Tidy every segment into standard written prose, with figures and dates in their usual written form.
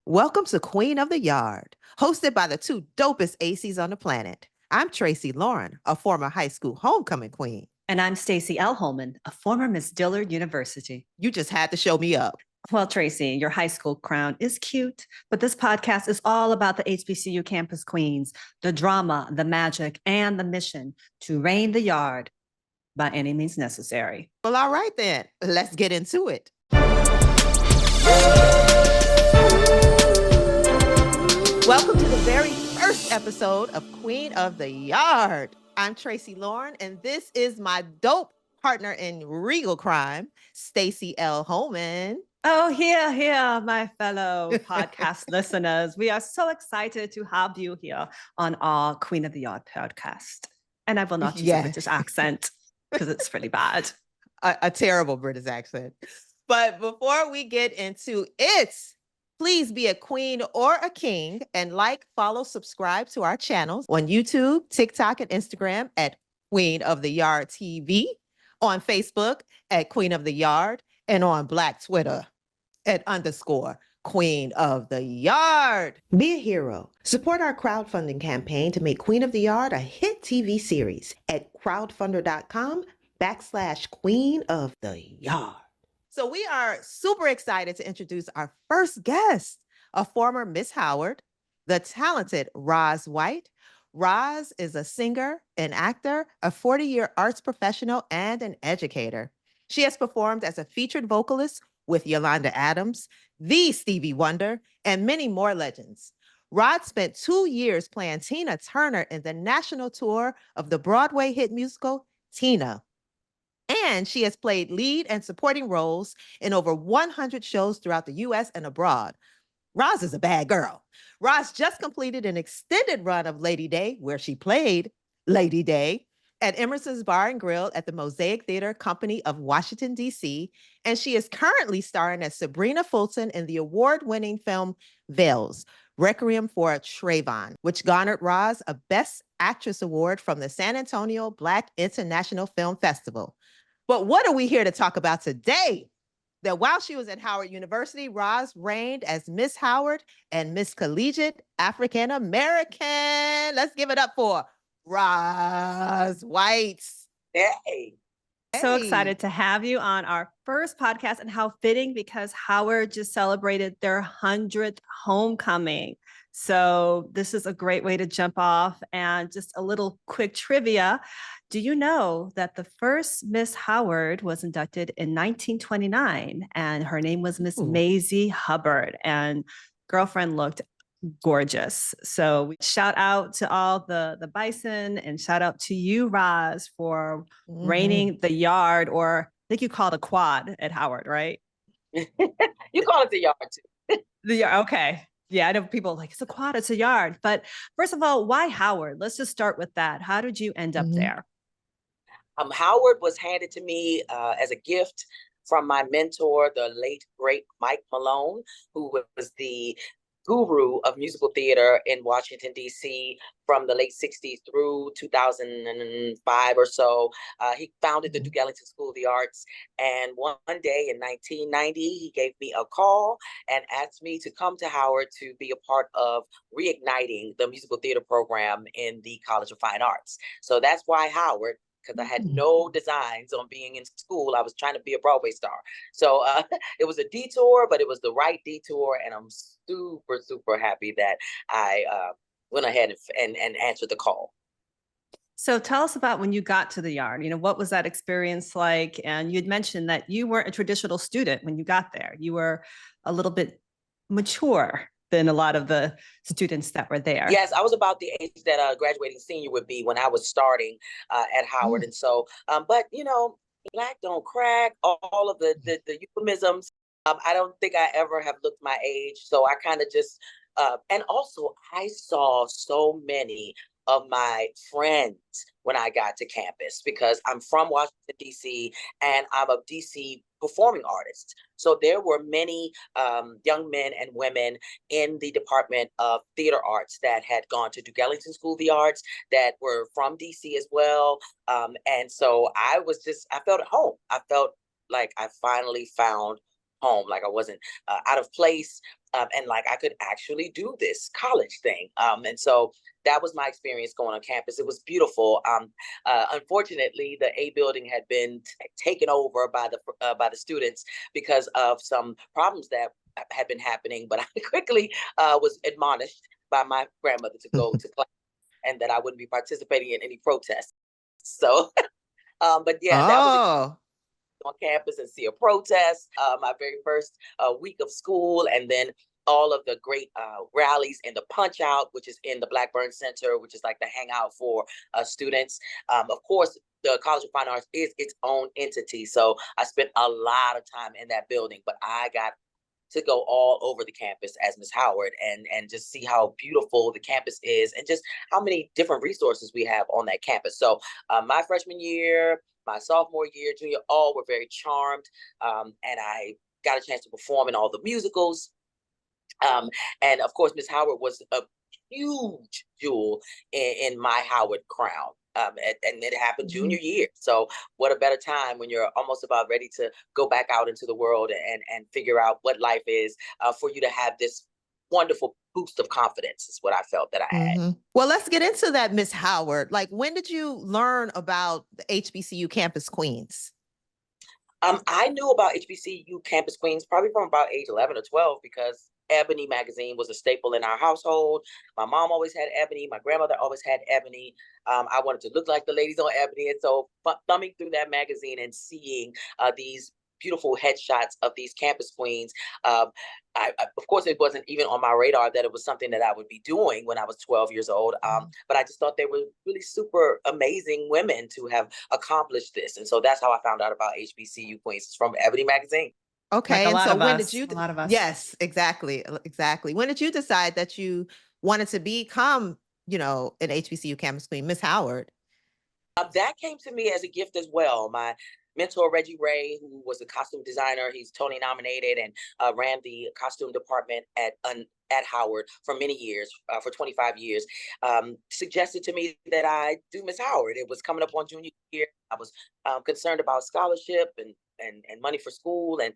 Welcome to Queen of the Yard, hosted by the two dopest ACs on the planet. I'm Tracee Loran, a former high school homecoming queen. And I'm Stacey L. Holman, a former Miss Dillard University. You just had to show me up. Well, Tracee, your high school crown is cute, but this podcast is all about the HBCU campus queens, the drama, the magic, and the mission to reign the yard by any means necessary. Well, all right then, let's get into it. Welcome to the very first episode of Queen of the Yard. I'm Tracee Loran, and this is my dope partner in regal crime, Stacey L. Holman. Oh, here, my fellow podcast listeners. We are so excited to have you here on our Queen of the Yard podcast. And I will not use a British accent because it's really bad. A terrible British accent. But before we get into it, please be a queen or a king and like, follow, subscribe to our channels on YouTube, TikTok, and Instagram at Queen of the Yard TV, on Facebook at Queen of the Yard, and on Black Twitter at _Queen of the Yard. Be a hero. Support our crowdfunding campaign to make Queen of the Yard a hit TV series at crowdfunder.com/Queen of the Yard. So we are super excited to introduce our first guest, a former Miss Howard, the talented Roz White. Roz is a singer, an actor, a 40-year arts professional, and an educator. She has performed as a featured vocalist with Yolanda Adams, the Stevie Wonder, and many more legends. Roz spent 2 years playing Tina Turner in the national tour of the Broadway hit musical, Tina. And she has played lead and supporting roles in over 100 shows throughout the U.S. and abroad. Roz is a bad girl. Roz just completed an extended run of Lady Day, where she played Lady Day, at Emerson's Bar and Grill at the Mosaic Theater Company of Washington, D.C., and she is currently starring as Sabrina Fulton in the award-winning film Veils, Requiem for a Trayvon, which garnered Roz a Best Actress Award from the San Antonio Black International Film Festival. But what are we here to talk about today? That while she was at Howard University, Roz reigned as Miss Howard and Miss Collegiate African American. Let's give it up for Roz White. Hey. So excited to have you on our first podcast, and how fitting because Howard just celebrated their 100th homecoming. So this is a great way to jump off. And just a little quick trivia. Do you know that the first Miss Howard was inducted in 1929, and her name was Miss Maisie Hubbard, and girlfriend looked gorgeous. So shout out to all the bison, and shout out to you, Roz, for reigning the yard, or I think you call it a quad at Howard, right? You call it the yard too. The yard, okay. Yeah, I know people are like, it's a quad, it's a yard. But first of all, why Howard? Let's just start with that. How did you end up there? Howard was handed to me as a gift from my mentor, the late, great Mike Malone, who was the guru of musical theater in Washington, D.C. from the late 60s through 2005 or so. He founded the Duke Ellington School of the Arts. And one day in 1990, he gave me a call and asked me to come to Howard to be a part of reigniting the musical theater program in the College of Fine Arts. So that's why Howard, because I had no designs on being in school. I was trying to be a Broadway star. So it was a detour, but it was the right detour. And I'm super, super happy that I went ahead and answered the call. So tell us about when you got to the yard. You know, what was that experience like? And you'd mentioned that you weren't a traditional student when you got there. You were a little bit mature than a lot of the students that were there. Yes, I was about the age that a graduating senior would be when I was starting at Howard. And so, but you know, Black don't crack, all of the euphemisms. I don't think I ever have looked my age. So I kind of just, and also I saw so many of my friends when I got to campus, because I'm from Washington, D.C., and I'm a D.C. performing artist. So there were many young men and women in the Department of Theater Arts that had gone to Duke Ellington School of the Arts that were from D.C. as well. And so I felt at home. I felt like I finally found home, like I wasn't out of place. and like I could actually do this college thing. And so that was my experience going on campus. It was beautiful. Unfortunately, the A building had been taken over by the students because of some problems that had been happening. But I quickly was admonished by my grandmother to go to class and that I wouldn't be participating in any protests. So, but yeah, that was Oh, on campus and see a protest, my very first week of school, and then all of the great rallies and the punch out, which is in the Blackburn Center, which is like the hangout for students. Of course, the College of Fine Arts is its own entity. So I spent a lot of time in that building, but I got to go all over the campus as Miss Howard and just see how beautiful the campus is and just how many different resources we have on that campus. So my freshman year, my sophomore year, junior, all were very charmed. And I got a chance to perform in all the musicals. And of course, Miss Howard was a huge jewel in my Howard crown. And it happened junior year. So what a better time when you're almost about ready to go back out into the world and figure out what life is, for you to have this wonderful boost of confidence is what I felt that I had. Well, let's get into that, Miss Howard. Like, when did you learn about the HBCU Campus Queens? I knew about HBCU Campus Queens probably from about age 11 or 12 because Ebony magazine was a staple in our household. My mom always had Ebony. My grandmother always had Ebony. I wanted to look like the ladies on Ebony. And so thumbing through that magazine and seeing these beautiful headshots of these campus queens. Of course, it wasn't even on my radar that it was something that I would be doing when I was 12 years old. But I just thought they were really super amazing women to have accomplished this. And so that's how I found out about HBCU Queens. It's from Ebony magazine. Okay. Like a And lot so of when us, did you, a lot of us. yes, exactly. Exactly. When did you decide that you wanted to become, an HBCU Campus Queen, Miss Howard? That came to me as a gift as well. My mentor, Reggie Ray, who was a costume designer, he's Tony nominated and ran the costume department at Howard for many years, for 25 years, suggested to me that I do Miss Howard. It was coming up on junior year. I was concerned about scholarship and money for school. And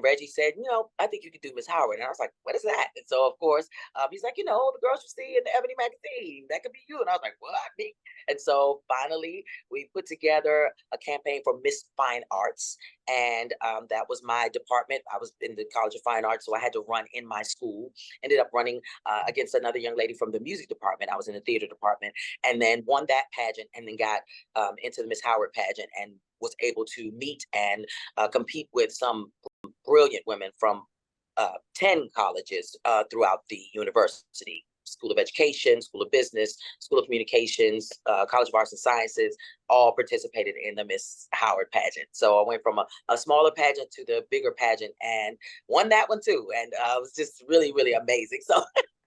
Reggie said, I think you could do Miss Howard. And I was like, what is that? And so, of course, he's like, the girls you see in the Ebony magazine, that could be you. And I was like, what? Me? And so finally, we put together a campaign for Miss Fine Arts. And that was my department. I was in the College of Fine Arts, so I had to run in my school. Ended up running against another young lady from the music department. I was in the theater department, and then won that pageant, and then got into the Miss Howard pageant, and was able to meet and compete with some brilliant women from 10 colleges throughout the university. School of Education, School of Business, School of Communications, College of Arts and Sciences, all participated in the Miss Howard pageant. So I went from a smaller pageant to the bigger pageant and won that one too. And it was just really, really amazing.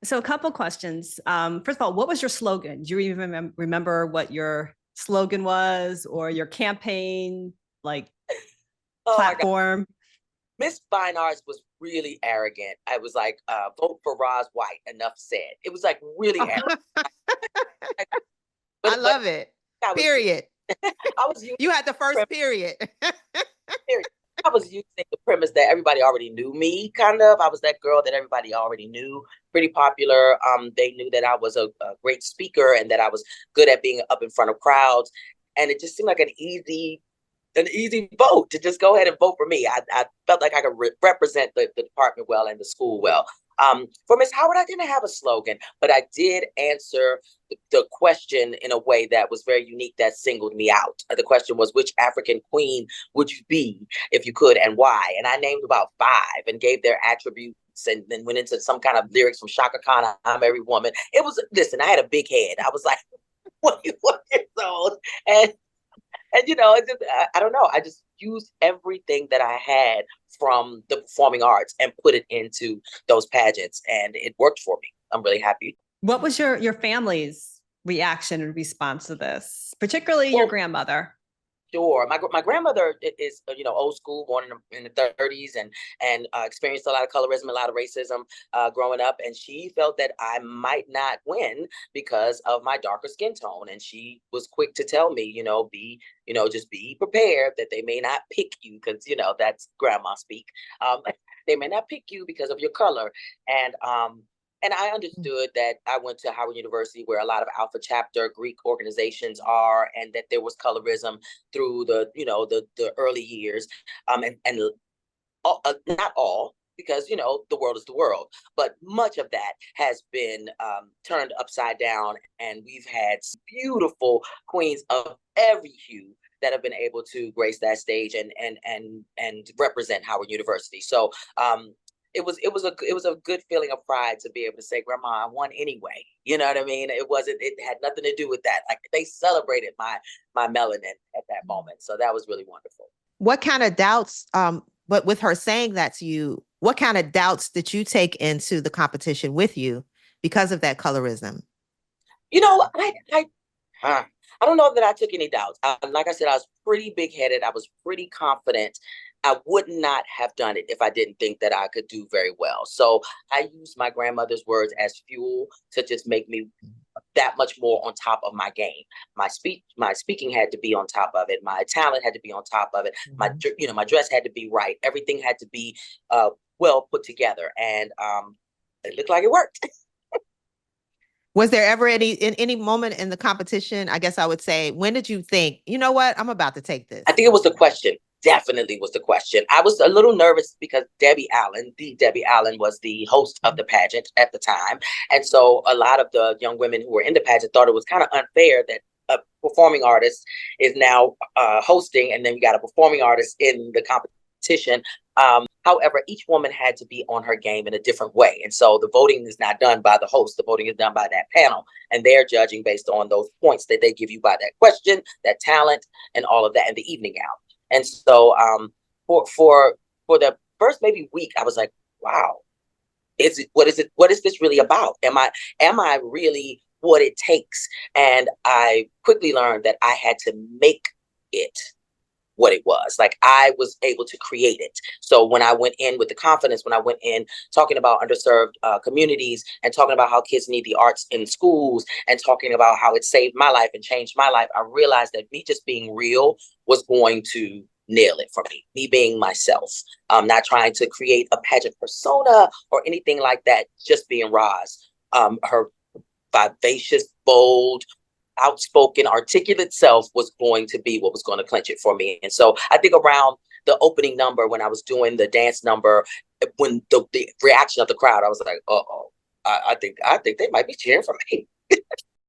So a couple questions. First of all, what was your slogan? Do you even remember what your slogan was or your campaign platform? Miss Fine Arts was really arrogant. I was like, vote for Roz White, enough said. It was like really arrogant. I love it. Period. I was you had the first period. Period. I was using the premise that everybody already knew me, kind of. I was that girl that everybody already knew, pretty popular. They knew that I was a great speaker and that I was good at being up in front of crowds. And it just seemed like an easy vote to just go ahead and vote for me. I felt like I could represent the department well and the school well. For Miss Howard, I didn't have a slogan, but I did answer the question in a way that was very unique, that singled me out. The question was, which African queen would you be if you could, and why? And I named about 5 and gave their attributes, and then went into some kind of lyrics from Shaka Khan, I'm every woman. It was, listen, I had a big head. I was like 21 years old. And it's just, I don't know. I just used everything that I had from the performing arts and put it into those pageants, and it worked for me. I'm really happy. What was your family's reaction and response to this, particularly your grandmother? Sure. My grandmother is old school, born in the 30s, and experienced a lot of colorism, a lot of racism growing up, and she felt that I might not win because of my darker skin tone, and she was quick to tell me, just be prepared that they may not pick you because that's grandma speak. They may not pick you because of your color. And I understood that I went to Howard University, where a lot of Alpha Chapter Greek organizations are, and that there was colorism through the early years, and not all, because the world is the world, but much of that has been turned upside down, and we've had beautiful queens of every hue that have been able to grace that stage and represent Howard University. So it was a good feeling of pride to be able to say, Grandma, I won anyway. You know what I mean? It had nothing to do with that. Like, they celebrated my melanin at that moment. So that was really wonderful. What kind of doubts, but with her saying that to you, what kind of doubts did you take into the competition with you because of that colorism? I don't know that I took any doubts. Like I said, I was pretty big-headed. I was pretty confident. I would not have done it if I didn't think that I could do very well. So I used my grandmother's words as fuel to just make me that much more on top of my game. My speaking had to be on top of it. My talent had to be on top of it. Mm-hmm. My dress had to be right. Everything had to be well put together, and it looked like it worked. Was there ever any moment in the competition, I guess I would say, when did you think, you know what, I'm about to take this? I think it was the question. Definitely was the question. I was a little nervous because Debbie Allen was the host of the pageant at the time. And so a lot of the young women who were in the pageant thought it was kind of unfair that a performing artist is now hosting, and then we got a performing artist in the competition. However, each woman had to be on her game in a different way. And so the voting is not done by the host. The voting is done by that panel. And they're judging based on those points that they give you by that question, that talent, and all of that, and the evening gown. And so for the first maybe week, I was like, wow, what is this really about? Am I really what it takes? And I quickly learned that I had to make it what it was. Like, I was able to create it. So when I went in with the confidence, when I went in talking about underserved communities, and talking about how kids need the arts in schools, and talking about how it saved my life and changed my life, I realized that me just being real was going to nail it for me. Me being myself, not trying to create a pageant persona or anything like that, just being Roz. Her vivacious, bold, outspoken, articulate self was going to be what was going to clinch it for me. And so I think around the opening number, when I was doing the dance number, when the reaction of the crowd, I was like, I think they might be cheering for me.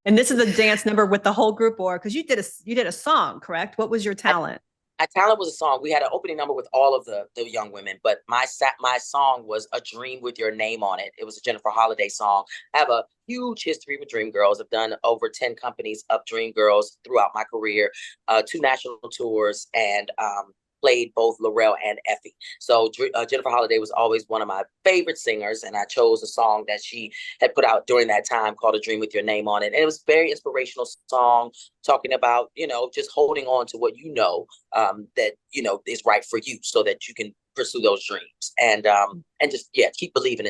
And this is a dance number with the whole group, or because you did a song, correct? What was your talent? My talent was a song. We had an opening number with all of the young women, but my song was A Dream with Your Name on It. It was a Jennifer Holliday song. I have a huge history with Dream Girls. I've done over 10 companies of Dream Girls throughout my career, 2 national tours, and played both Laurel and Effie. So Jennifer Holliday was always one of my favorite singers, and I chose a song that she had put out during that time called A Dream with Your Name on It. And it was a very inspirational song, talking about, just holding on to what that, is right for you, so that you can pursue those dreams, and just keep believing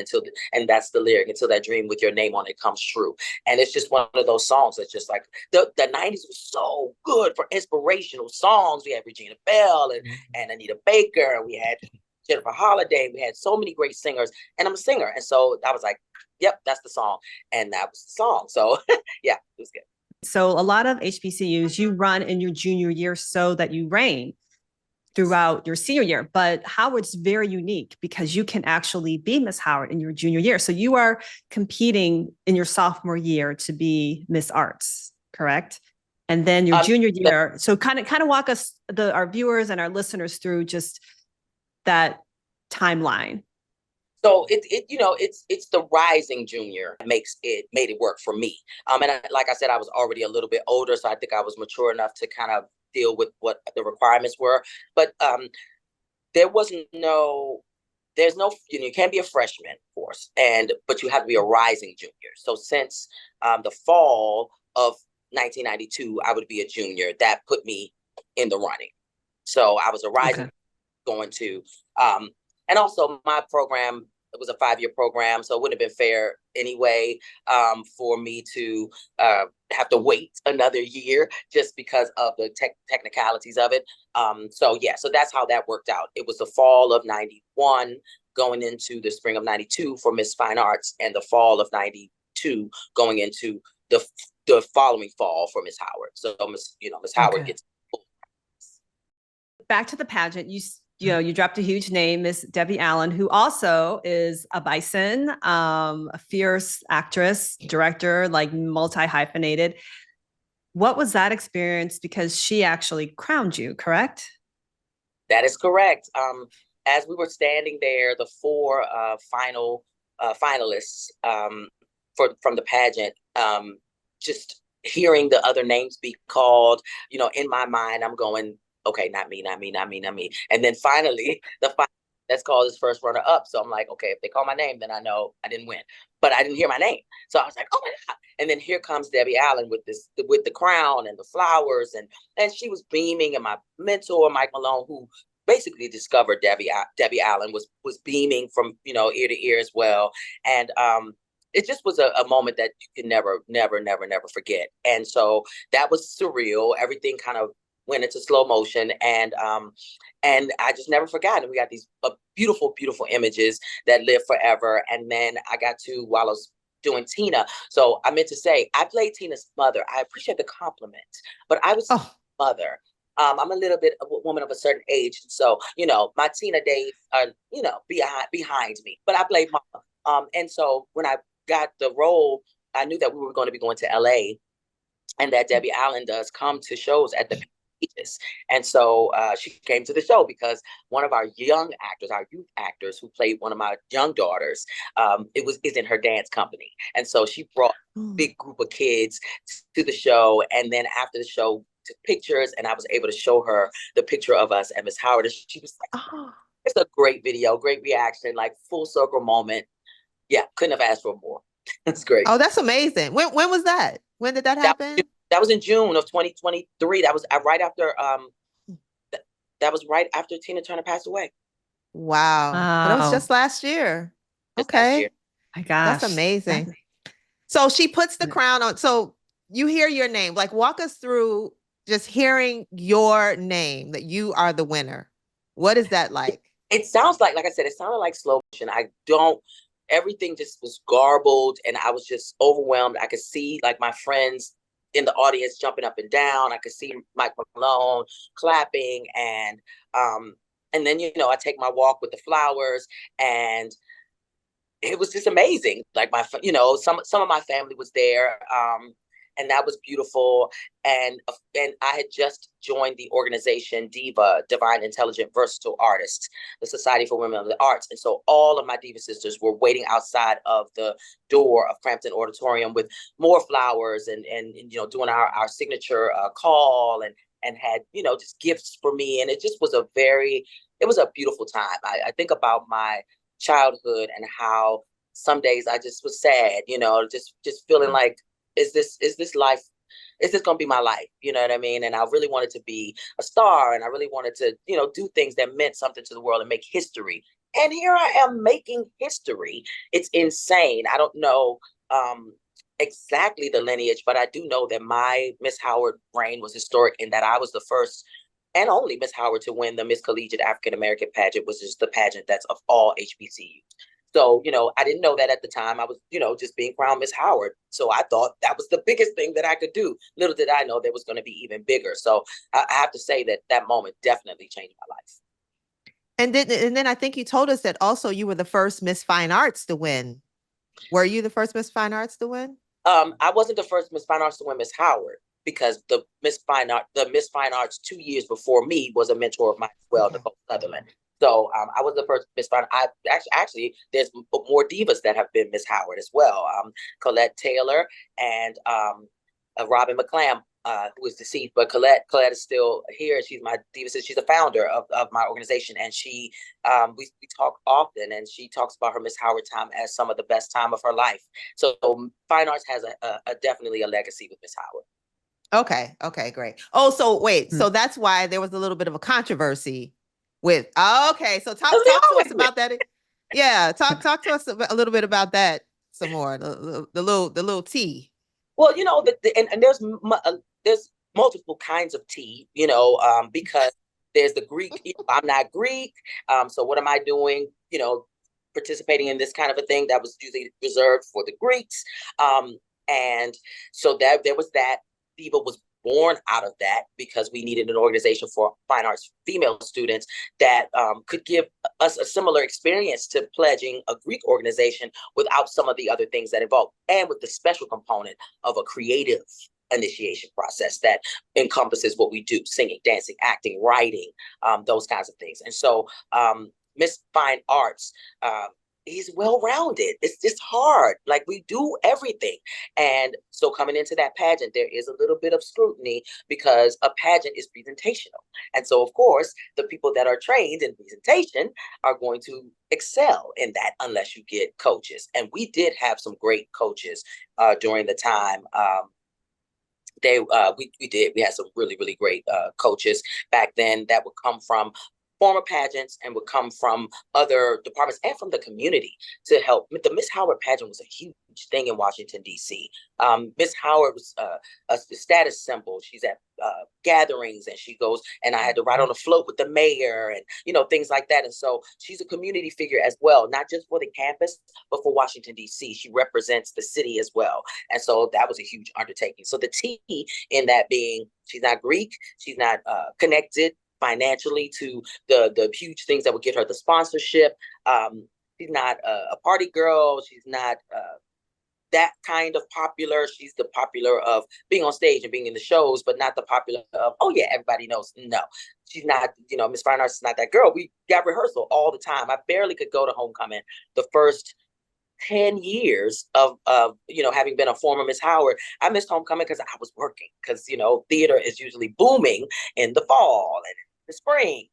and that's the lyric, until that dream with your name on it comes true. And it's just one of those songs that's just like, the 90s was so good for inspirational songs. We had Regina Bell and Anita Baker, and we had Jennifer Holliday. We had so many great singers, and I'm a singer, and so I was like, yep, that's the song, and that was the song. So yeah, it was good. So a lot of HBCUs, you run in your junior year so that you reign throughout your senior year. But Howard's very unique because you can actually be Miss Howard in your junior year. So you are competing in your sophomore year to be Miss Arts, correct? And then your junior year. So kind of walk us, our viewers and our listeners, through just that timeline. So it's the rising junior made it work for me. Like I said, I was already a little bit older, so I think I was mature enough to kind of deal with what the requirements were. But there's no, you can't be a freshman, of course, but you have to be a rising junior. So since the fall of 1992, I would be a junior. That put me in the running. So I was a rising going to, and also my program, it was a 5-year program, so it wouldn't have been fair anyway for me to have to wait another year just because of the technicalities of it. So that's how that worked out. It was the fall of 91, going into the spring of 92 for Miss Fine Arts, and the fall of 92 going into the following fall for Miss Howard. So Miss Howard gets back to the pageant. You dropped a huge name, Miss Debbie Allen, who also is a Bison, a fierce actress, director, like multi-hyphenated. What was that experience? Because she actually crowned you, correct? That is correct. As we were standing there, the four finalists from the pageant, just hearing the other names be called, in my mind, I'm going, okay, not me, not me, not me, not me. And then finally, that's called his first runner up. So I'm like, okay, if they call my name, then I know I didn't win. But I didn't hear my name. So I was like, oh my God. And then here comes Debbie Allen with the crown and the flowers. And she was beaming. And my mentor, Mike Malone, who basically discovered Debbie Allen, was beaming from, ear to ear as well. And it just was a moment that you can never forget. And so that was surreal. Everything kind of went into slow motion, and I just never forgot. And we got these beautiful, beautiful images that live forever. And then I got to, while I was doing Tina, so I meant to say, I played Tina's mother. I appreciate the compliment, but I was mother. I'm a little bit of a woman of a certain age, so my Tina days are behind me. But I played mama, and so when I got the role, I knew that we were going to be going to LA, and that Debbie Allen does come to shows at the ages. And so she came to the show because one of our young actors, our youth actors who played one of my young daughters, is in her dance company. And so she brought a big group of kids to the show. And then after the show, took pictures, and I was able to show her the picture of us at Miss Howard. And she was like, it's a great video, great reaction, like full circle moment. Yeah, couldn't have asked for more. That's great. Oh, that's amazing. When was that? When did that happen? That was in June of 2023. That was right after that was right after Tina Turner passed away. Wow. That was just last year. Last year. My gosh. That's amazing. So she puts the crown on. So you hear your name. Like, walk us through just hearing your name, that you are the winner. What is that like? It sounds like I said, it sounded like slow motion. Everything just was garbled, and I was just overwhelmed. I could see like my friends in the audience jumping up and down. I could see Mike Malone clapping, and then I take my walk with the flowers, and it was just amazing. Like some of my family was there, and that was beautiful. And I had just joined the organization DIVA, Divine Intelligent Versatile Artists, the Society for Women of the Arts. And so all of my Diva sisters were waiting outside of the door of Crampton Auditorium with more flowers and doing our signature call, and had just gifts for me. And it just was it was a beautiful time. I think about my childhood and how some days I just was sad, just feeling like, is this life? Is this going to be my life? You know what I mean? And I really wanted to be a star, and I really wanted to, do things that meant something to the world and make history. And here I am making history. It's insane. I don't know exactly the lineage, but I do know that my Miss Howard reign was historic in that I was the first and only Miss Howard to win the Miss Collegiate African American pageant, which is the pageant that's of all HBCUs. So, I didn't know that at the time. I was, just being crowned Miss Howard. So I thought that was the biggest thing that I could do. Little did I know there was going to be even bigger. So I have to say that moment definitely changed my life. And then I think you told us that also you were the first Miss Fine Arts to win. Were you the first Miss Fine Arts to win? I wasn't the first Miss Fine Arts to win Miss Howard, because the Miss Fine Arts 2 years before me was a mentor of mine as well, Nicole Sutherland. So I was the first Miss Fine. I actually there's more divas that have been Miss Howard as well. Colette Taylor and Robin McClam, who is deceased, but Colette is still here. She's my diva. She's the founder of my organization, and she we talk often, and she talks about her Miss Howard time as some of the best time of her life. So Fine Arts has a definitely a legacy with Miss Howard. Okay, great. Oh, so wait, so that's why there was a little bit of a controversy with. Okay, so talk to us about that. Yeah, talk to us a little bit about that some more. The little tea. Well, and there's multiple kinds of tea, because there's the Greek. I'm not Greek, so what am I doing? participating in this kind of a thing that was usually reserved for the Greeks. And so that there was that. Diva was born out of that because we needed an organization for fine arts female students that could give us a similar experience to pledging a Greek organization without some of the other things that involve, and with the special component of a creative initiation process that encompasses what we do: singing, dancing, acting, writing, those kinds of things. And so Miss Fine Arts is well-rounded. It's just hard. Like, we do everything. And so coming into that pageant, there is a little bit of scrutiny because a pageant is presentational. And so, of course, the people that are trained in presentation are going to excel in that unless you get coaches. And we did have some great coaches during the time. We had some really, really great coaches back then that would come from former pageants and would come from other departments and from the community to help. The Miss Howard pageant was a huge thing in Washington, D.C. Miss Howard was a status symbol. She's at gatherings and she goes, and I had to ride on a float with the mayor and, you know, things like that. And so she's a community figure as well, not just for the campus, but for Washington, D.C. She represents the city as well. And so that was a huge undertaking. So the T in that being, she's not Greek, she's not connected financially to the huge things that would get her the sponsorship. She's not a party girl. She's not that kind of popular. She's the popular of being on stage and being in the shows, but not the popular of, oh yeah, everybody knows. No, she's not, you know, Miss Fine Arts is not that girl. We got rehearsal all the time. I barely could go to homecoming the first 10 years of you know, having been a former Miss Howard. I missed homecoming because I was working, because, you know, theater is usually booming in the fall and the spring.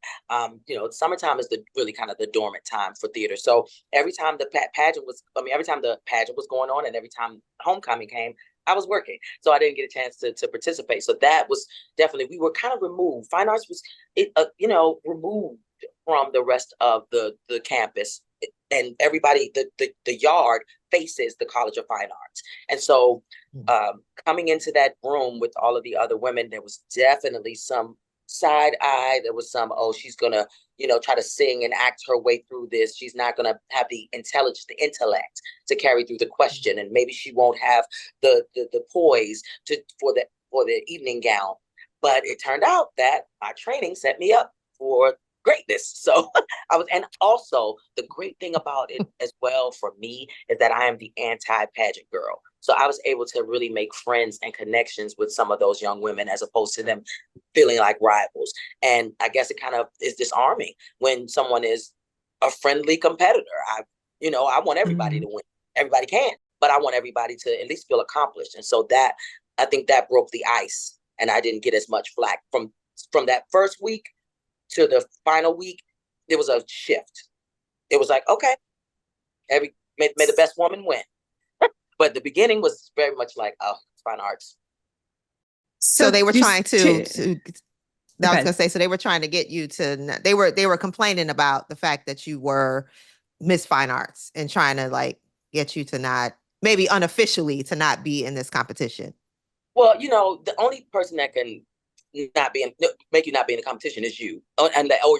You know, summertime is really kind of the dormant time for theater. So every time the pageant was going on and every time homecoming came, I was working. So I didn't get a chance to participate. So that was definitely, we were kind of removed. Fine arts was, you know, removed from the rest of the campus. And everybody, the yard faces the College of Fine Arts. And so coming into that room with all of the other women, there was definitely some side eye. There was some, oh, she's gonna, you know, try to sing and act her way through this. She's not gonna have the intelligence, the intellect to carry through the question, and maybe she won't have the poise for the evening gown. But it turned out that my training set me up for greatness. So and also the great thing about it as well for me is that I am the anti-pageant girl. So I was able to really make friends and connections with some of those young women as opposed to them feeling like rivals. And I guess it kind of is disarming when someone is a friendly competitor. I want everybody to win. Everybody can, but I want everybody to at least feel accomplished. And so that, I think that broke the ice, and I didn't get as much flack from that first week to the final week. There was a shift. It was like, okay, may the best woman win. But the beginning was very much like, oh, Fine Arts. So they were trying to I was gonna say, so they were trying to get you to, they were complaining about the fact that you were Miss Fine Arts and trying to like get you to not, maybe unofficially, to not be in this competition. Well, you know, the only person that can make you not be in the competition is you or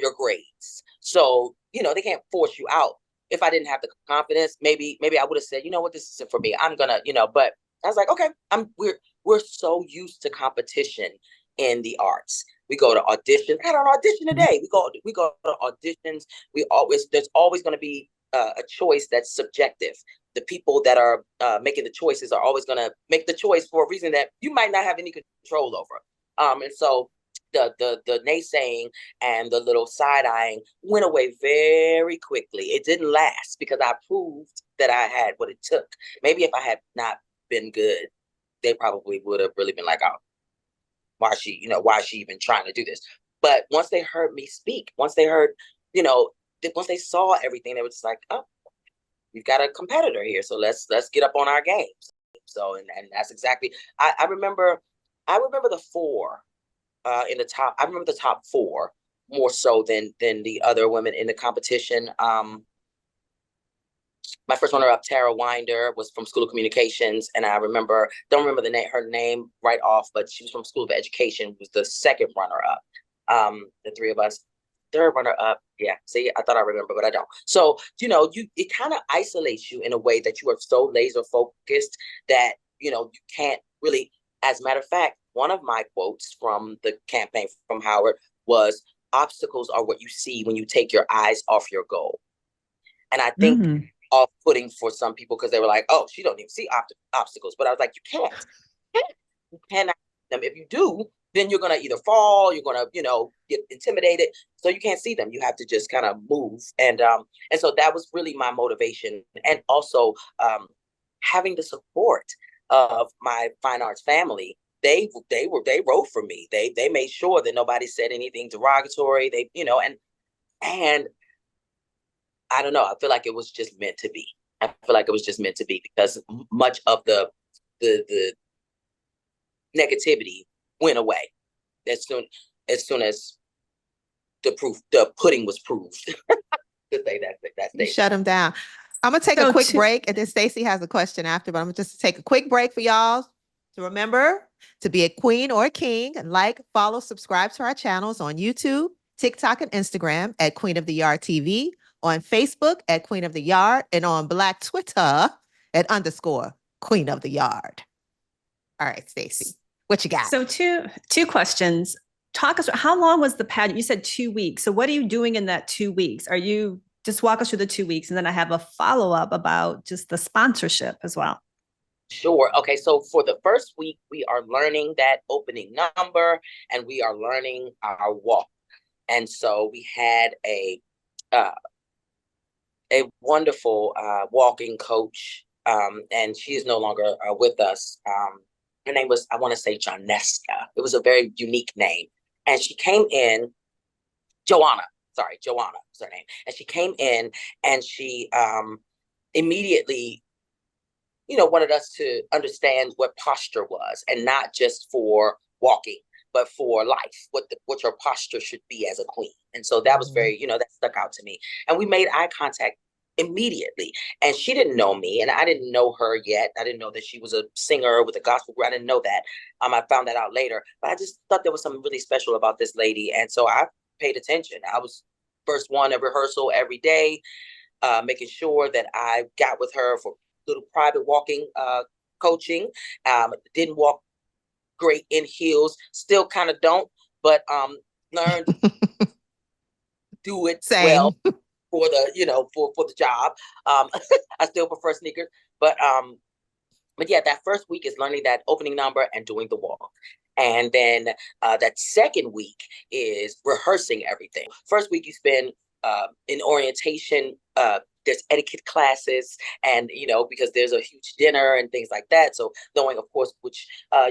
your grades. So, you know, they can't force you out. If I didn't have the confidence, maybe I would have said, you know what, this isn't for me. I'm gonna, you know, but I was like, okay, we're so used to competition in the arts. We go to auditions. I had an audition today. We go to auditions. There's always going to be a choice that's subjective. The people that are making the choices are always going to make the choice for a reason that you might not have any control over. And so the naysaying and the little side-eyeing went away very quickly. It didn't last because I proved that I had what it took. Maybe if I had not been good, they probably would have really been like, oh, why is she even trying to do this? But once they heard me speak, once they heard, you know, once they saw everything, they were just like, oh, we've got a competitor here. So let's get up on our games. So, and that's exactly, I remember the four in the top. I remember the top four more so than the other women in the competition. My first runner-up, Tara Winder, was from School of Communications, and I don't remember her name right off, but she was from School of Education, was the second runner-up. The three of us. third runner up. Yeah, see, I thought I remember, but I don't. So, it kind of isolates you in a way that you are so laser focused that, you can't really, as a matter of fact, one of my quotes from the campaign from Howard was, obstacles are what you see when you take your eyes off your goal. And I think off-putting for some people because they were like, oh, she don't even see obstacles. But I was like, you can't. You cannot see them. If you do, then you're going to either fall, you're going to, get intimidated. So you can't see them. You have to just kind of move. And so that was really my motivation. And also having the support of my fine arts family. They wrote for me. They made sure that nobody said anything derogatory. They, and I don't know. I feel like it was just meant to be. I feel like it was just meant to be because much of the negativity went away as soon as the pudding was proved. To say that You shut them down. I'm gonna take a quick break, and then Stacey has a question after. But I'm gonna just take a quick break for y'all to remember to be a queen or a king. Like, follow, subscribe to our channels on YouTube, TikTok, and Instagram at Queen of the Yard TV. On Facebook at Queen of the Yard, and on Black Twitter at _Queen of the Yard. All right, Stacey, what you got? So two questions. Talk us, how long was the pageant? You said 2 weeks. So what are you doing in that 2 weeks? Are you just walk us through the 2 weeks, and then I have a follow-up about just the sponsorship as well. Sure. Okay. So for the first week, we are learning that opening number, and we are learning our walk. And so we had a wonderful walking coach, and she is no longer with us. Her name was, I want to say, Jonesca. It was a very unique name. And she came in, Joanna was her name. And she came in and she immediately, wanted us to understand what posture was, and not just for walking, but for life, what your posture should be as a queen. And so that was very, that stuck out to me. And we made eye contact immediately. And she didn't know me, and I didn't know her yet. I didn't know that she was a singer with a gospel group. I didn't know that. I found that out later. But I just thought there was something really special about this lady. And so I paid attention. I was first one at rehearsal every day, making sure that I got with her for little private walking coaching. Didn't walk great in heels, still kind of don't, but learned do it well for the for the job. I still prefer sneakers, but yeah, that first week is learning that opening number and doing the walk. And then that second week is rehearsing everything. First week you spend in orientation, there's etiquette classes, and because there's a huge dinner and things like that, so knowing, of course, which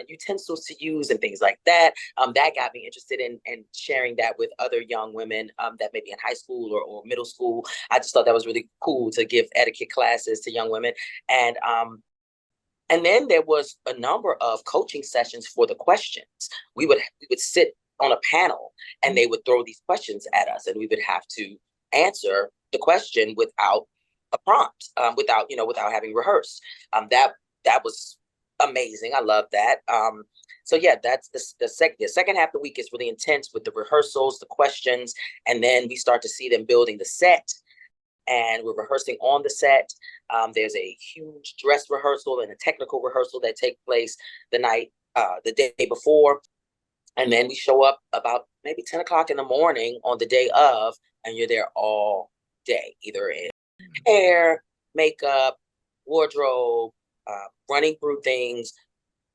utensils to use and things like that, that got me interested in sharing that with other young women that may be in high school or middle school. I just thought that was really cool to give etiquette classes to young women. And then there was a number of coaching sessions for the questions. We would sit on a panel, and they would throw these questions at us, and we would have to answer the question without a prompt, without having rehearsed. That was amazing. I love that. So yeah, that's the second half of the week is really intense with the rehearsals, the questions, and then we start to see them building the set, and we're rehearsing on the set. There's a huge dress rehearsal and a technical rehearsal that take place the day before. And then we show up about maybe 10 o'clock in the morning on the day of, and you're there all day, either in hair, makeup, wardrobe, running through things,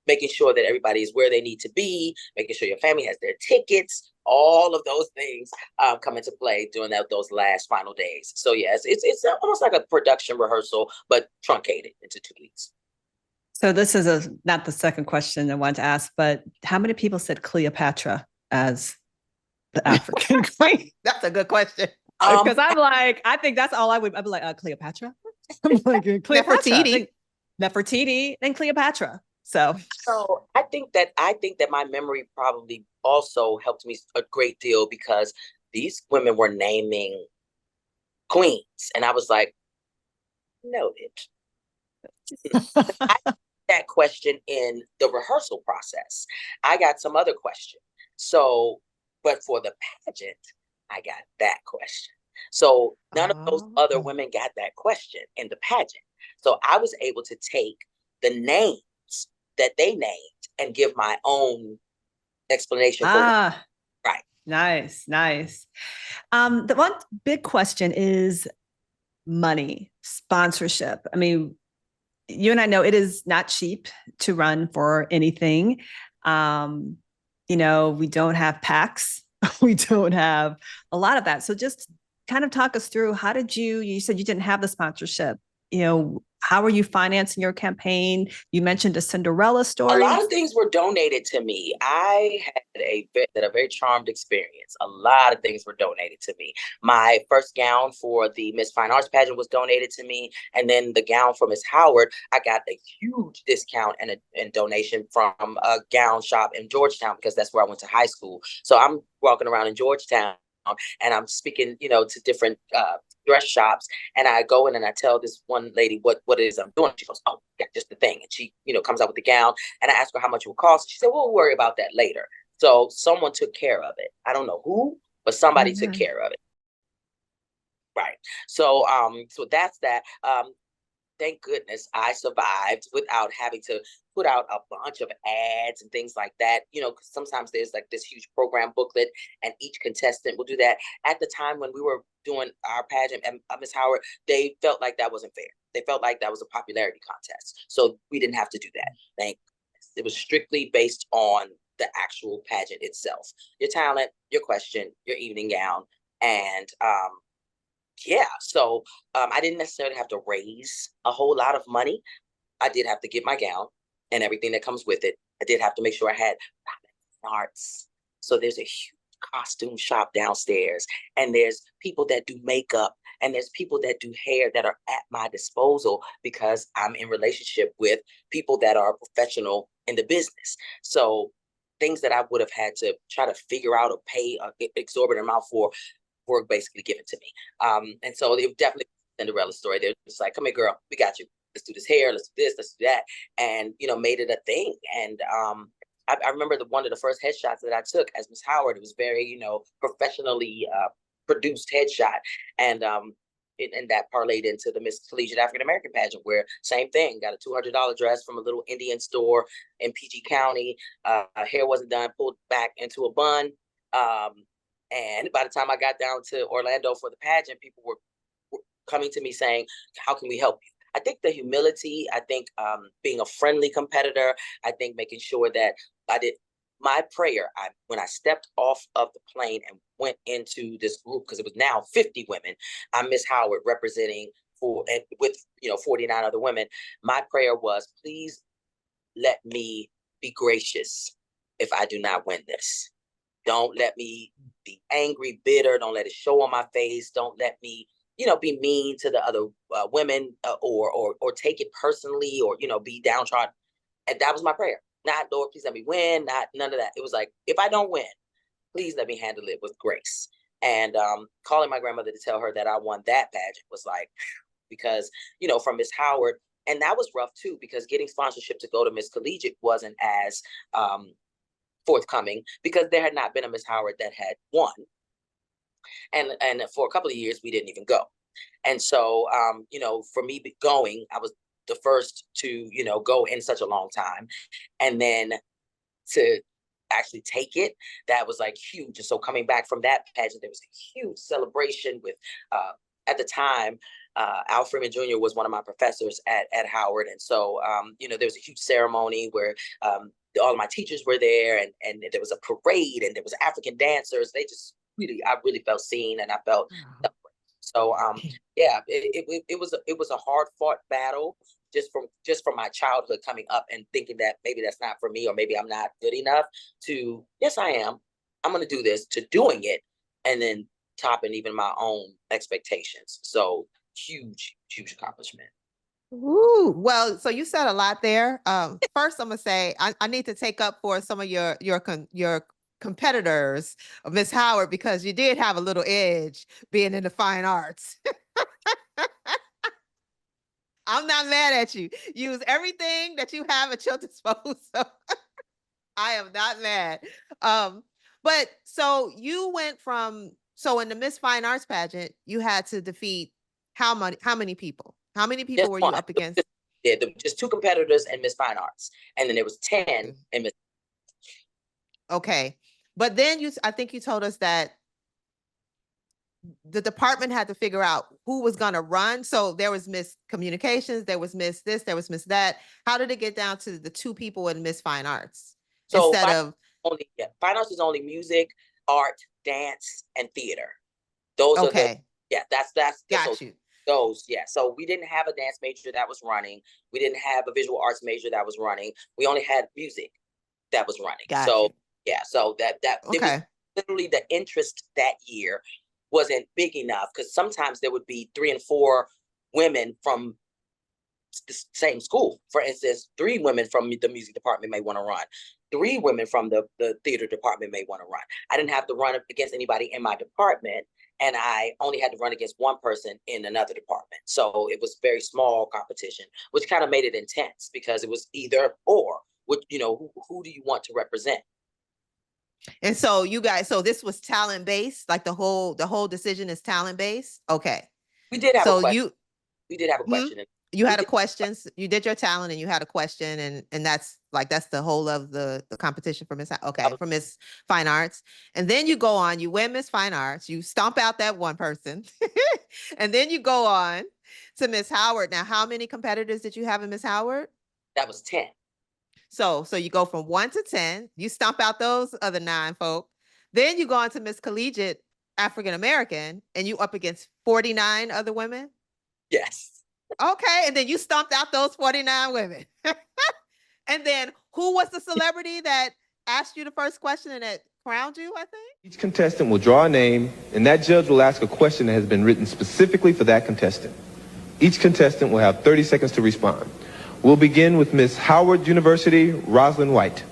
making sure that everybody is where they need to be, making sure your family has their tickets. All of those things come into play during those last final days. So yes, it's almost like a production rehearsal, but truncated into 2 weeks. So this is not the second question I wanted to ask, but how many people said Cleopatra as the African queen? That's a good question. Because I think that's all I'd be like, Cleopatra? I'm like, Cleopatra. Nefertiti, then Cleopatra. So I think that my memory probably also helped me a great deal, because these women were naming queens, and I was like, noted. I got that question in the rehearsal process. I got some other question. So, but for the pageant, I got that question. So none of those other Oh. women got that question in the pageant. So I was able to take the names that they named and give my own explanation for Ah, right. nice, nice. The one big question is money, sponsorship. I mean, you and I know it is not cheap to run for anything. Um, we don't have PACs. We don't have a lot of that. So just kind of talk us through, how did you said you didn't have the sponsorship, how are you financing your campaign? You mentioned a Cinderella A story. lot of things were donated to me. I had a very charmed experience. A lot of things were donated to me. My first gown for the Miss Fine Arts pageant was donated to me, and then the gown for Miss Howard, I got a huge discount and a donation from a gown shop in Georgetown, because that's where I went to high school. So I'm walking around in Georgetown and I'm speaking, to different dress shops, and I go in and I tell this one lady what it is I'm doing. She goes, "Oh, yeah, just the thing." And she, comes out with the gown, and I asked her how much it would cost. She said, "We'll worry about that later." So someone took care of it. I don't know who, but somebody took care of it. Right. So that's that. Thank goodness I survived without having to put out a bunch of ads and things like that. Because sometimes there's like this huge program booklet, and each contestant will do that. At the time when we were doing our pageant and Miss Howard, they felt like that wasn't fair. They felt like that was a popularity contest. So we didn't have to do that. Thank goodness. It was strictly based on the actual pageant itself. Your talent, your question, your evening gown, and yeah, so I didn't necessarily have to raise a whole lot of money. I did have to get my gown and everything that comes with it. I did have to make sure I had arts. So there's a huge costume shop downstairs, and there's people that do makeup, and there's people that do hair that are at my disposal, because I'm in relationship with people that are professional in the business. So things that I would have had to try to figure out or pay an exorbitant amount for were basically given to me. And so it definitely Cinderella story. They're just like, "Come here, girl, we got you. Let's do this hair, let's do this, let's do that," and made it a thing. And I remember one of the first headshots that I took as Miss Howard. It was very, professionally produced headshot, and and that parlayed into the Miss Collegiate African American pageant, where same thing, got a $200 dress from a little Indian store in PG County. Hair wasn't done, pulled back into a bun. And by the time I got down to Orlando for the pageant, people were coming to me saying, "How can we help you?" I think the humility, I think being a friendly competitor, I think making sure that I did my prayer. When I stepped off of the plane and went into this group, because it was now 50 women, I'm Miss Howard representing with 49 other women. My prayer was, please let me be gracious if I do not win this. Don't let me be angry, bitter. Don't let it show on my face. Don't let me, be mean to the other women, or take it personally, or be downtrodden. And that was my prayer. Not, "Lord, please let me win." Not none of that. It was like, if I don't win, please let me handle it with grace. And calling my grandmother to tell her that I won that pageant was like, because from Miss Howard, and that was rough too, because getting sponsorship to go to Miss Collegiate wasn't as forthcoming, because there had not been a Miss Howard that had won, and for a couple of years we didn't even go. And so for me going, I was the first to go in such a long time, and then to actually take it, that was like huge. And so coming back from that pageant, there was a huge celebration with at the time Al Freeman Jr. was one of my professors at Howard. And so there was a huge ceremony where all of my teachers were there, and there was a parade, and there was African dancers. I really felt seen, and I felt so yeah, it was a hard fought battle, just from my childhood, coming up and thinking that maybe that's not for me, or maybe I'm not good enough, to yes I am, I'm going to do this, to doing it, and then topping even my own expectations. So huge accomplishment. Ooh, well, so you said a lot there. First, I'm gonna say I need to take up for some of your competitors, Miss Howard, because you did have a little edge being in the fine arts. I'm not mad at you. Use everything that you have at your disposal. I am not mad. But so you went from So in the Miss Fine Arts pageant, you had to defeat how many people? How many people Just were you one. up against? Yeah, there were just 2 competitors in Miss Fine Arts, and then there was 10 in Miss. Okay. But then I think you told us that the department had to figure out who was going to run. So there was Miss Communications, there was Miss this, there was Miss that. How did it get down to the 2 people in Miss Fine Arts So instead of Fine Arts is only music, art, dance, and theater. Those are the that's got you. Those, yeah. So we didn't have a dance major that was running. We didn't have a visual arts major that was running. We only had music that was running. Got you. Yeah, so that it was literally the interest that year wasn't big enough, because sometimes there would be 3 and 4 women from the same school. For instance, 3 women from the music department may want to run. 3 women from the theater department may want to run. I didn't have to run against anybody in my department, and I only had to run against one person in another department. So it was very small competition, which kind of made it intense, because it was either or. What, who do you want to represent? And so you guys, so this was talent based, like the whole decision is talent based. Okay. We did have a question. We did have a question. You had a question. You did your talent and you had a question, and that's the whole of the competition for Miss. Okay, for Miss Fine Arts, and then you go on. You win Miss Fine Arts. You stomp out that one person, and then you go on to Miss Howard. Now, how many competitors did you have in Miss Howard? That was 10. So you go from 1 to 10. You stomp out those other 9 folk. Then you go on to Miss Collegiate African American, and you up against 49 other women. Yes. Okay, and then you stomped out those 49 women. And then who was the celebrity that asked you the first question and that crowned you, I think? Each contestant will draw a name, and that judge will ask a question that has been written specifically for that contestant. Each contestant will have 30 seconds to respond. We'll begin with Miss Howard University, Roz White.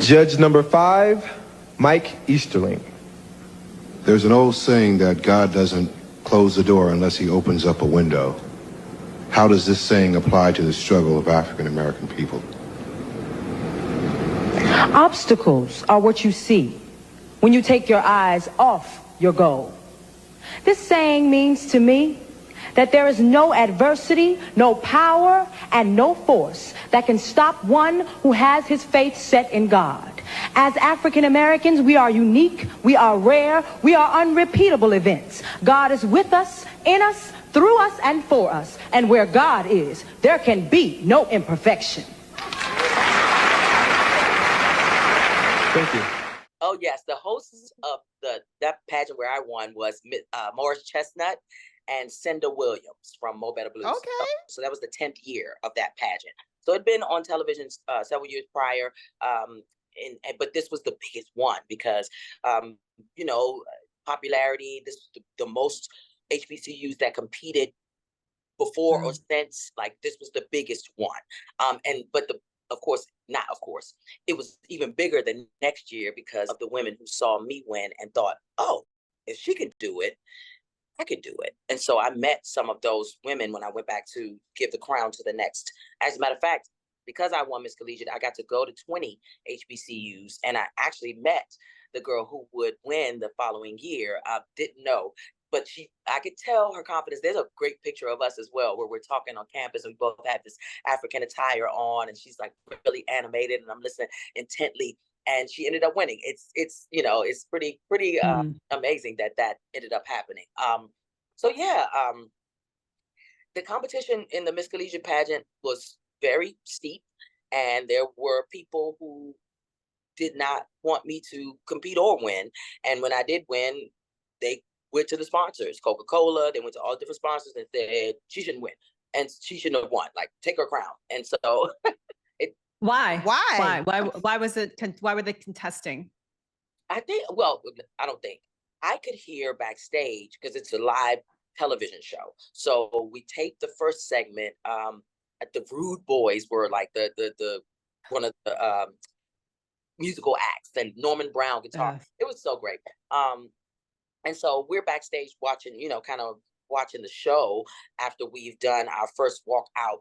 Judge number 5, Mike Easterling. There's an old saying that God doesn't close the door unless he opens up a window. How does this saying apply to the struggle of African American people? Obstacles are what you see when you take your eyes off your goal. This saying means to me that there is no adversity, no power, and no force that can stop one who has his faith set in God. As African Americans, we are unique, we are rare, we are unrepeatable events. God is with us, in us, through us, and for us. And where God is, there can be no imperfection. Thank you. Oh, yes. The hosts of that pageant where I won was Morris Chestnut and Cinda Williams from Mo Better Blues. Okay. So that was the 10th year of that pageant. So it'd been on television several years prior. But this was the biggest one because, popularity, this was the most HBCUs that competed before or since, like this was the biggest one. It was even bigger the next year because of the women who saw me win and thought, oh, if she could do it, I could do it. And so I met some of those women when I went back to give the crown to the next. As a matter of fact, because I won Miss Collegiate, I got to go to 20 HBCUs, and I actually met the girl who would win the following year. I didn't know, but I could tell her confidence. There's a great picture of us as well, where we're talking on campus, and we both have this African attire on, and she's like really animated, and I'm listening intently. And she ended up winning. It's pretty amazing that ended up happening. The competition in the Miss Collegiate pageant was very steep, and there were people who did not want me to compete or win. And when I did win, they went to the sponsors, Coca-Cola. They went to all different sponsors and said she shouldn't win and she shouldn't have won. Like, take her crown. And so. Why? Why? Why were they contesting? I don't think. I could hear backstage because it's a live television show. So we taped the first segment. The Rude Boys were like the one of the musical acts, and Norman Brown guitar. It was so great. And so we're backstage watching, kind of watching the show after we've done our first walk out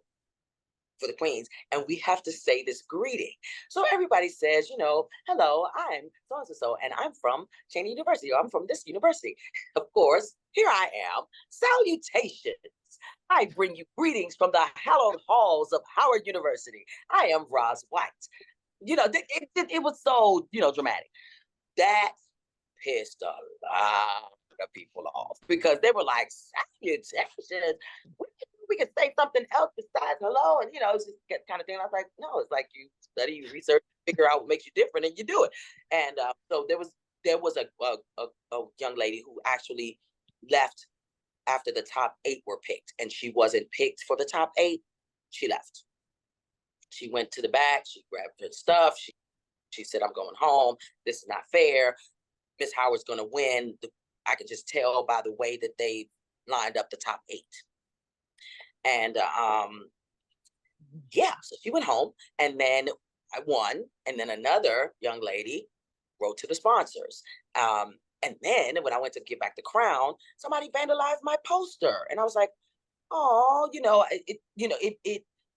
for the queens, and we have to say this greeting. So everybody says, hello, I'm so-and-so, and I'm from Cheney University, or I'm from this university. Of course, here I am. Salutations. I bring you greetings from the hallowed halls of Howard University. I am Roz White. It was so, dramatic. That pissed a lot of people off because they were like, salutations. We could say something else besides hello, and it's just that kind of thing. I was like, no, it's like you study, you research, figure out what makes you different, and you do it. And so there was a young lady who actually left after the top 8 were picked, and she wasn't picked for the top 8. She left. She went to the back. She grabbed her stuff. She said, "I'm going home. This is not fair. Miss Howard's going to win." I could just tell by the way that they lined up the top 8. And so she went home, and then I won. And then another young lady wrote to the sponsors. And then when I went to give back the crown, somebody vandalized my poster, and I was like, "Oh,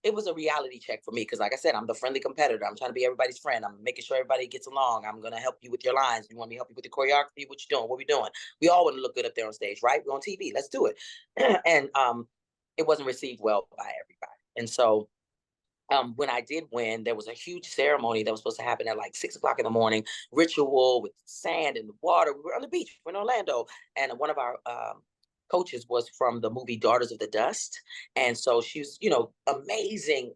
it was a reality check for me because, like I said, I'm the friendly competitor. I'm trying to be everybody's friend. I'm making sure everybody gets along. I'm gonna help you with your lines. You want me to help you with the choreography? What you doing? What we doing? We all want to look good up there on stage, right? We're on TV. Let's do it." And it wasn't received well by everybody, and so. When I did win, there was a huge ceremony that was supposed to happen at like 6:00 in the morning, ritual with sand and water. We were on the beach. We're in Orlando. And one of our coaches was from the movie Daughters of the Dust. And so she was, amazing,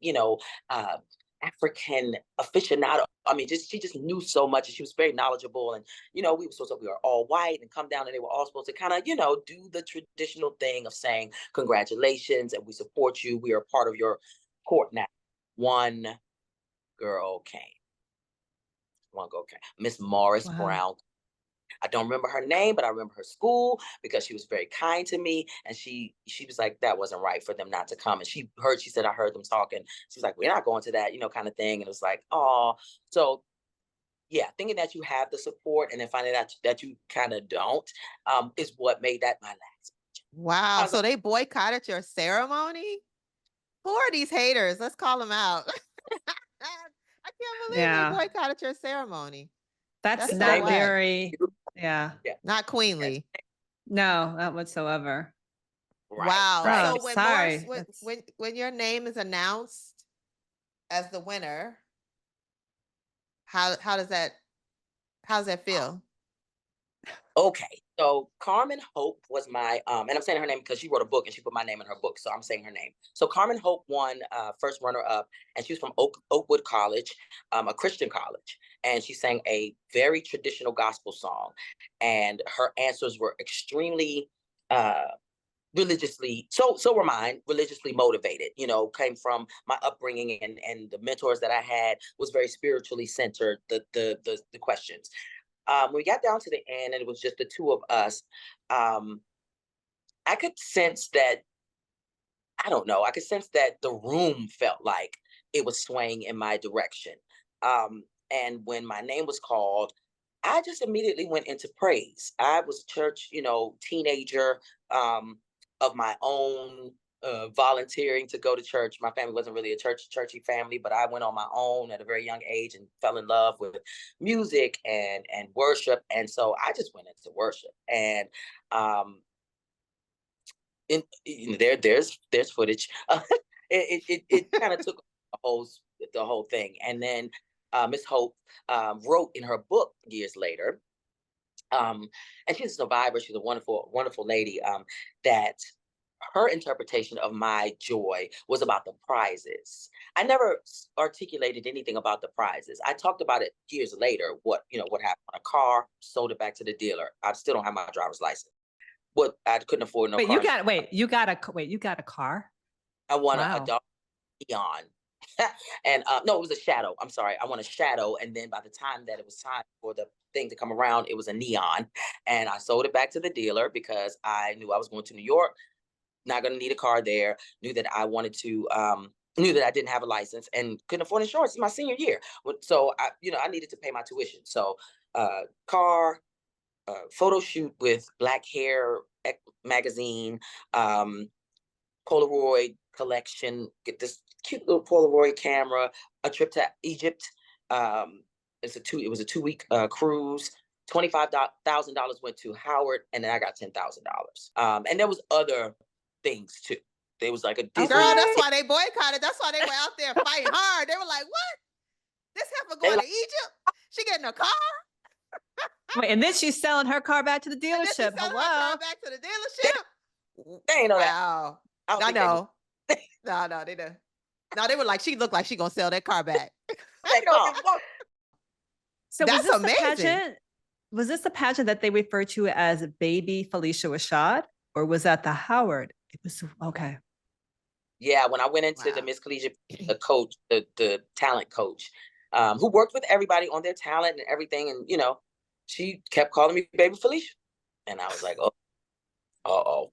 African aficionado. I mean, she just knew so much, and she was very knowledgeable. And, we were all white and come down, and they were all supposed to kind of, do the traditional thing of saying, congratulations, and we support you. We are part of your court now. One girl came. Miss Morris Brown. I don't remember her name, but I remember her school because she was very kind to me. And she was like, that wasn't right for them not to come. And she said, I heard them talking. She was like, we're not going to that, kind of thing. And it was like, oh, so yeah, thinking that you have the support and then finding out that you kind of don't is what made that my last. Wow. So they boycotted your ceremony? Who are these haters? Let's call them out. I can't believe they boycotted your ceremony. That's so not whack. very, not queenly. No, not whatsoever. Right, wow. right. So when Sorry. when your name is announced as the winner, how does that feel? Okay, so Carmen Hope was my, and I'm saying her name because she wrote a book and she put my name in her book, so I'm saying her name. So Carmen Hope won first runner-up, and she was from Oakwood College, a Christian college, and she sang a very traditional gospel song, and her answers were extremely religiously, so were mine, religiously motivated, came from my upbringing, and the mentors that I had was very spiritually centered, the questions. When we got down to the end and it was just the two of us, I could sense that, I don't know, I could sense that the room felt like it was swaying in my direction. And when my name was called, I just immediately went into praise. I was church, teenager of my own, volunteering to go to church. My family wasn't really a churchy family, but I went on my own at a very young age and fell in love with music and worship. And so I just went into worship. And there's footage. It kind of took the whole thing. And then Miss Hope wrote in her book years later, and she's a survivor. She's a wonderful, wonderful lady, that her interpretation of my joy was about the prizes. I never articulated anything about the prizes. I talked about it years later, what happened on a car, sold it back to the dealer. I still don't have my driver's license. What I couldn't afford no car. You got a car? I won a dog Neon. And no, it was a Shadow. I'm sorry. I won a Shadow. And then by the time that it was time for the thing to come around, it was a Neon. And I sold it back to the dealer because I knew I was going to New York. Not going to need a car there. Knew that I wanted to, knew that I didn't have a license and couldn't afford insurance. It's my senior year. So I needed to pay my tuition. So car, photo shoot with Black Hair magazine, Polaroid collection, get this cute little Polaroid camera, a trip to Egypt. It was a 2-week cruise. $25,000 went to Howard, and then I got $10,000. And there was other things too. There was like a Disney. Girl, that's why they boycotted. That's why they were out there fighting hard. They were like, "What? This heifer going to Egypt? She getting a car? Wait, and then she's selling her car back to the And then she's dealership. selling her Hello. car back to the dealership." They ain't know that. Wow. I don't I think they know. No, they didn't. No, they were like, she looked like she gonna sell that car back. They don't. So That's was this amazing. the pageant? Was this the pageant that they referred to as Baby Felicia Rashad, or was that the Howard? It was okay. Yeah, when I went into the Wow. Miss Collegiate, the coach, the talent coach, who worked with everybody on their talent and everything, and she kept calling me Baby Felicia, and I was like, oh.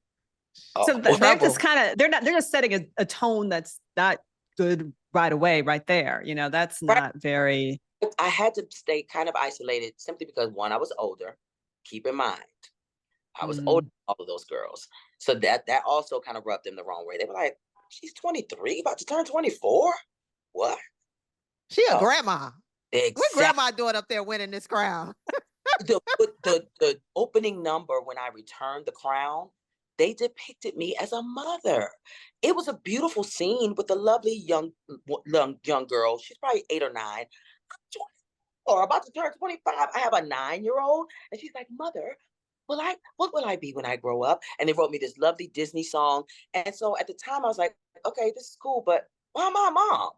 So they're just kind of they're just setting a tone that's not good right away, right there. That's not very. I had to stay kind of isolated simply because, one, I was older. Keep in mind, I was older than all of those girls, so that also kind of rubbed them the wrong way. They were like, "She's 23, about to turn 24. What? She a grandma. Exactly. What grandma doing up there winning this crown?" the opening number when I returned the crown, they depicted me as a mother. It was a beautiful scene with a lovely young girl. She's probably 8 or 9. I'm 24, about to turn 25. I have a 9-year-old, and she's like, "Mother, what will I be when I grow up?" And they wrote me this lovely Disney song. And so at the time, I was like, "Okay, this is cool, but why am I a mom?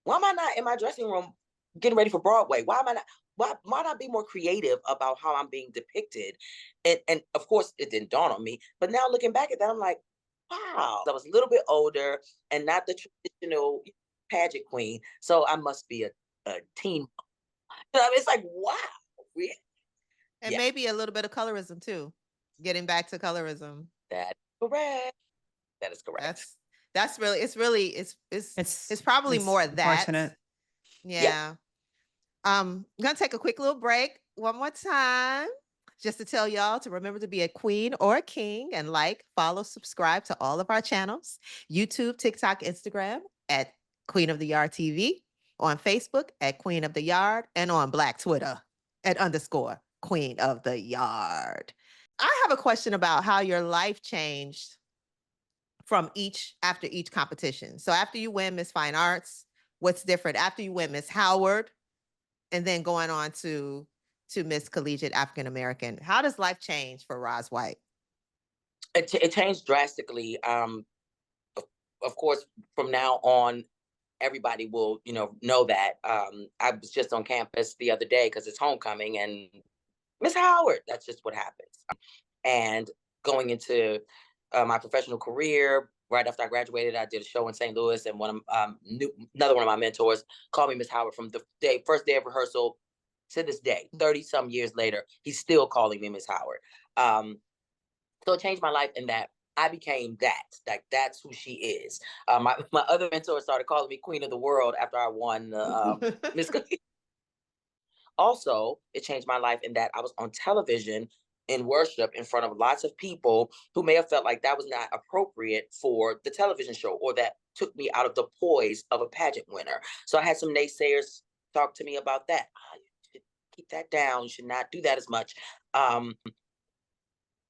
Why am I not in my dressing room getting ready for Broadway? Why am I not? Why not be more creative about how I'm being depicted?" And of course, it didn't dawn on me. But now looking back at that, I'm like, wow, I was a little bit older and not the traditional pageant queen. So I must be a teen. It's like, wow, really? And maybe a little bit of colorism too. Getting back to colorism. That's correct. That is correct. That's really, it's probably more of that. Unfortunate. Yeah. I'm gonna take a quick little break one more time, just to tell y'all to remember to be a queen or a king, and follow, subscribe to all of our channels: YouTube, TikTok, Instagram at Queen of the Yard TV, on Facebook at Queen of the Yard, and on Black Twitter at _ Queen of the Yard. I have a question about how your life changed after each competition. So after you win Miss Fine Arts, what's different after you win Miss Howard, and then going on to Miss Collegiate African American? How does life change for Roz White? It changed drastically. Of course, from now on, everybody will, know that. I was just on campus the other day because it's homecoming, and Miss Howard, that's just what happens. And going into my professional career, right after I graduated, I did a show in St. Louis, and another one of my mentors called me Miss Howard from the first day of rehearsal to this day. 30-some years later, he's still calling me Miss Howard. So it changed my life in that I became that. Like, that's who she is. My other mentor started calling me Queen of the World after I won Miss. Also, it changed my life in that I was on television in worship in front of lots of people who may have felt like that was not appropriate for the television show, or that took me out of the poise of a pageant winner. So I had some naysayers talk to me about that. You should keep that down. You should not do that as much.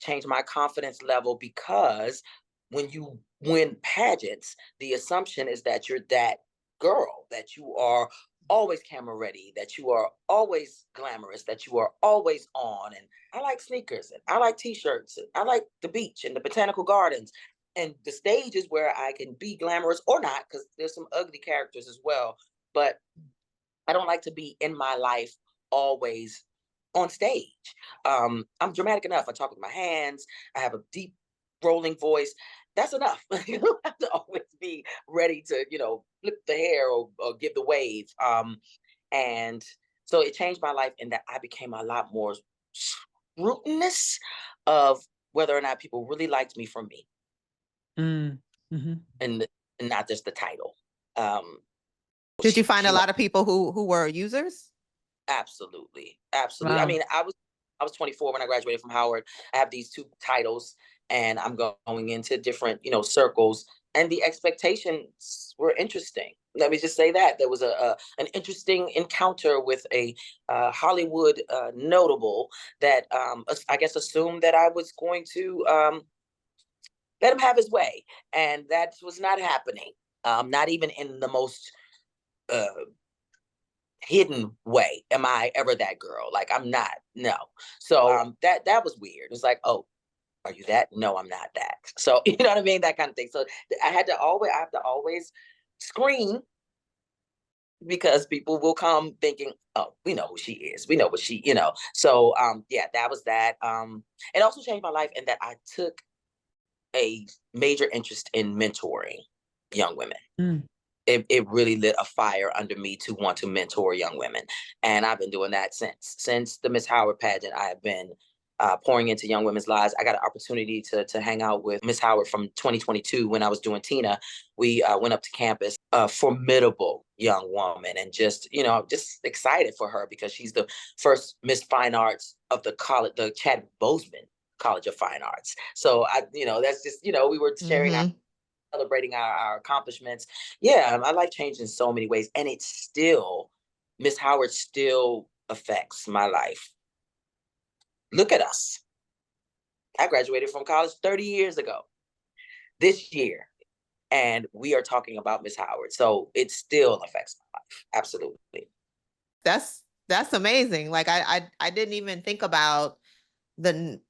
Change my confidence level, because when you win pageants, the assumption is that you're that girl, that you are always camera ready, that you are always glamorous, that you are always on. And I like sneakers, and I like t-shirts, and I like the beach and the botanical gardens. And the stage is where I can be glamorous or not, because there's some ugly characters as well. But I don't like to be in my life always on stage. I'm dramatic enough. I talk with my hands. I have a deep rolling voice. That's enough. You don't have to always be ready to, flip the hair or give the wave. And so it changed my life in that I became a lot more scrutinous of whether or not people really liked me for me. Mm-hmm. And not just the title. Did you find a lot of people who were users? Absolutely. Wow. I mean, I was 24 when I graduated from Howard. I have these 2 titles, and I'm going into different, circles, and the expectations were interesting. Let me just say that there was an interesting encounter with a Hollywood notable that I guess assumed that I was going to let him have his way, and that was not happening. Not even in the most uh, hidden way am I ever that girl. Like, I'm not. No. So that was weird. It was like, oh, are you that? No, I'm not that. So you know what I mean? That kind of thing. So I have to always screen, because people will come thinking, oh, we know who she is. We know what she. So yeah, that was that. It also changed my life in that I took a major interest in mentoring young women. Mm. It really lit a fire under me to want to mentor young women. And I've been doing that since the Miss Howard pageant. I have been pouring into young women's lives. I got an opportunity to hang out with Miss Howard from 2022 when I was doing Tina. We went up to campus, a formidable young woman, and just excited for her because she's the first Miss Fine Arts of the college, the Chadwick Boseman College of Fine Arts. So that's just, we were sharing our celebrating our accomplishments. Yeah, my life changed in so many ways. And it's still, Miss Howard still affects my life. Look at us. I graduated from college 30 years ago this year, and we are talking about Miss Howard. So it still affects my life. Absolutely. That's amazing. Like I didn't even think about the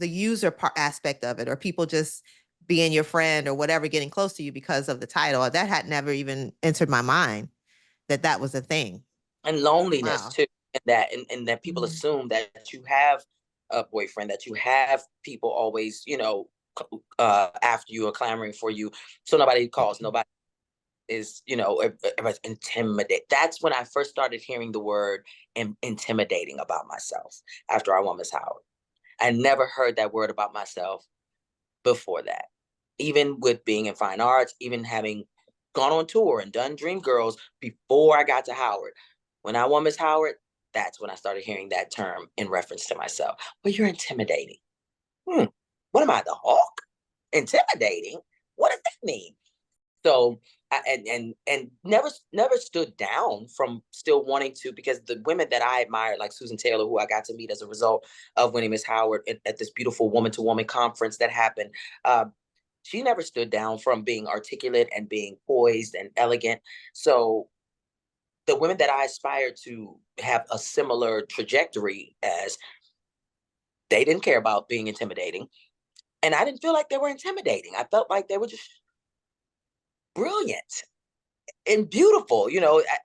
user part aspect of it, or people just being your friend or whatever, getting close to you because of the title. That had never even entered my mind that was a thing. And loneliness too, and that people Mhm. assume that you have a boyfriend, that you have people always, after you or clamoring for you. So nobody calls, nobody is, everybody's intimidated. That's when I first started hearing the word intimidating about myself after I won Miss Howard. I never heard that word about myself before that. Even with being in fine arts, even having gone on tour and done Dreamgirls before I got to Howard. When I won Miss Howard, that's when I started hearing that term in reference to myself. Well, you're intimidating. What am I, the hawk? Intimidating? What does that mean? So and never stood down from still wanting to, because the women that I admired, like Susan Taylor, who I got to meet as a result of winning Miss Howard at this beautiful woman to woman conference that happened, she never stood down from being articulate and being poised and elegant. So the women that I aspire to have a similar trajectory as, they didn't care about being intimidating. And I didn't feel like they were intimidating. I felt like they were just brilliant and beautiful.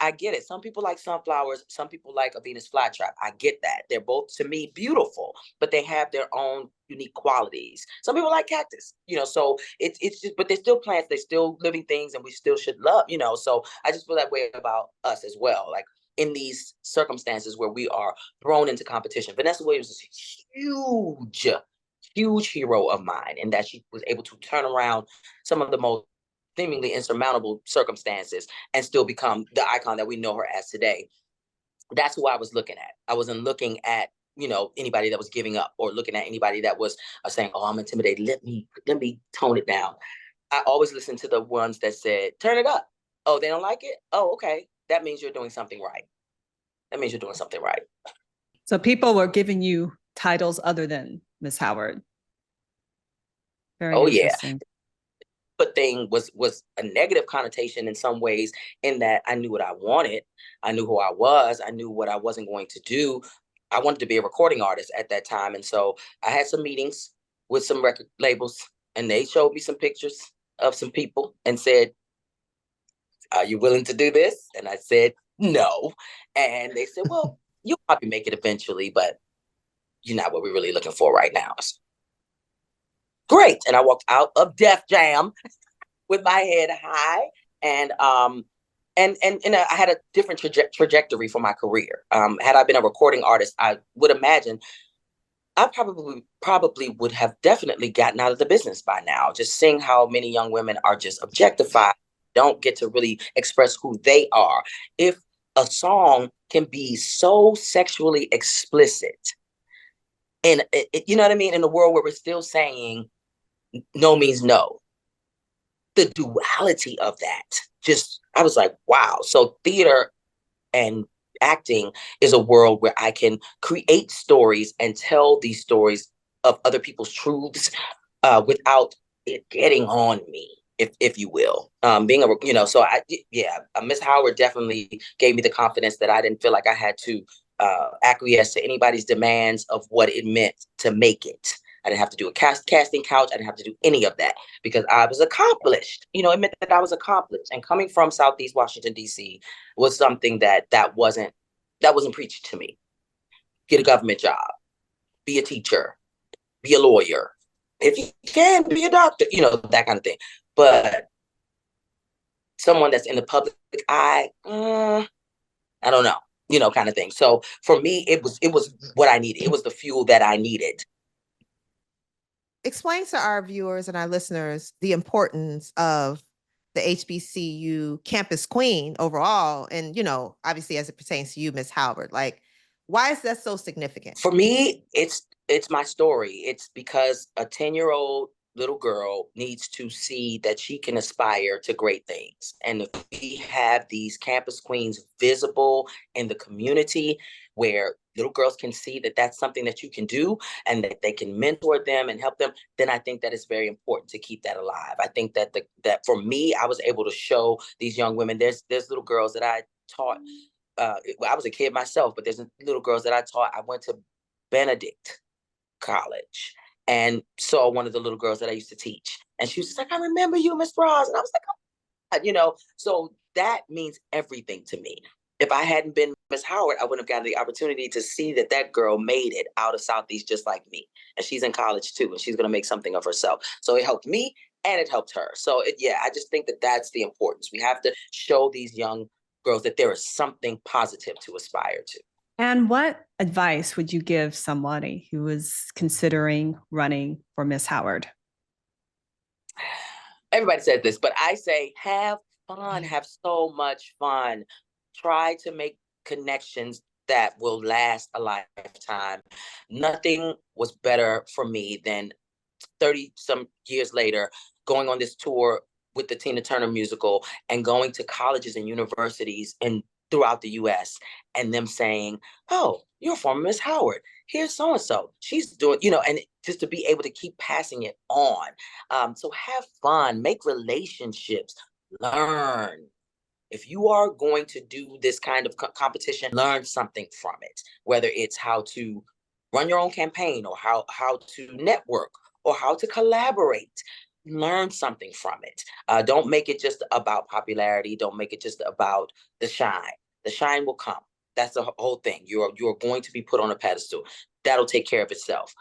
I get it. Some people like sunflowers, some people like a Venus flytrap. I get that. They're both, to me, beautiful, but they have their own unique qualities. Some people like cactus, so it's just, but they're still plants, they're still living things, and we still should love, so I just feel that way about us as well. Like, in these circumstances where we are thrown into competition, Vanessa Williams is a huge hero of mine, in that she was able to turn around some of the most seemingly insurmountable circumstances and still become the icon that we know her as today. That's who I was looking at. I wasn't looking at, anybody that was giving up, or looking at anybody that was saying, oh, I'm intimidated, let me tone it down. I always listened to the ones that said, turn it up. Oh, they don't like it? Oh, okay. That means you're doing something right. That means you're doing something right. So people were giving you titles other than Miss Howard. Very interesting. Yeah. But thing was a negative connotation in some ways, in that I knew what I wanted. I knew who I was. I knew what I wasn't going to do. I wanted to be a recording artist at that time. And so I had some meetings with some record labels, and they showed me some pictures of some people and said, are you willing to do this? And I said, no. And they said, well, you'll probably make it eventually, but you're not what we're really looking for right now. Great. And I walked out of Def Jam with my head high, and I had a different trajectory for my career. Had I been a recording artist, I would imagine I probably would have definitely gotten out of the business by now. Just seeing how many young women are just objectified, don't get to really express who they are. If a song can be so sexually explicit. And you know what I mean? In a world where we're still saying no means no. The duality of that, just, I was like, wow. So theater and acting is a world where I can create stories and tell these stories of other people's truths without it getting on me, if you will. Being a, so Miss Howard definitely gave me the confidence that I didn't feel like I had to acquiesce to anybody's demands of what it meant to make it. I didn't have to do a casting couch. I didn't have to do any of that because I was accomplished. It meant that I was accomplished. And coming from Southeast Washington, D.C. was something that wasn't preached to me. Get a government job, be a teacher, be a lawyer. If you can, be a doctor, that kind of thing. But someone that's in the public eye, I don't know, kind of thing. So for me, it was what I needed. It was the fuel that I needed. Explain to our viewers and our listeners the importance of the HBCU campus queen overall. And, obviously as it pertains to you, Miss Howard, like, why is that so significant? For me, it's my story. It's because a 10-year-old little girl needs to see that she can aspire to great things. And if we have these campus queens visible in the community where little girls can see that that's something that you can do and that they can mentor them and help them, then I think that it's very important to keep that alive. I think that that for me, I was able to show these young women, there's little girls that I taught. I was a kid myself, but there's little girls that I taught. I went to Benedict College and saw one of the little girls that I used to teach. And she was just like, I remember you, Miss Roz. And I was like, oh, so that means everything to me. If I hadn't been Miss Howard, I wouldn't have gotten the opportunity to see that girl made it out of Southeast just like me. And she's in college too, and she's going to make something of herself. So it helped me and it helped her. So I just think that that's the importance. We have to show these young girls that there is something positive to aspire to. And what advice would you give somebody who was considering running for Miss Howard? Everybody says this, but I say, have fun, have so much fun. Try to make connections that will last a lifetime. Nothing was better for me than 30 some years later, going on this tour with the Tina Turner musical and going to colleges and universities and throughout the US and them saying, oh, you're from Miss Howard. Here's so-and-so. She's doing, and just to be able to keep passing it on. So have fun, make relationships, learn. If you are going to do this kind of competition, learn something from it, whether it's how to run your own campaign or how to network or how to collaborate. Learn something from it. Don't make it just about popularity. Don't make it just about the shine. The shine will come. That's the whole thing. You're going to be put on a pedestal. That'll take care of itself.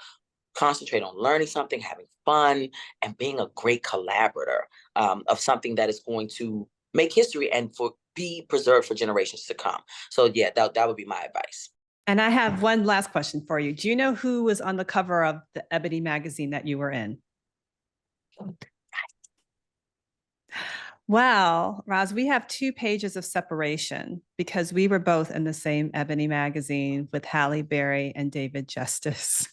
Concentrate on learning something, having fun, and being a great collaborator of something that is going to make history and be preserved for generations to come. So that would be my advice. And I have one last question for you. Do you know who was on the cover of the Ebony magazine that you were in? Well, Roz, we have 2 pages of separation because we were both in the same Ebony magazine with Halle Berry and David Justice.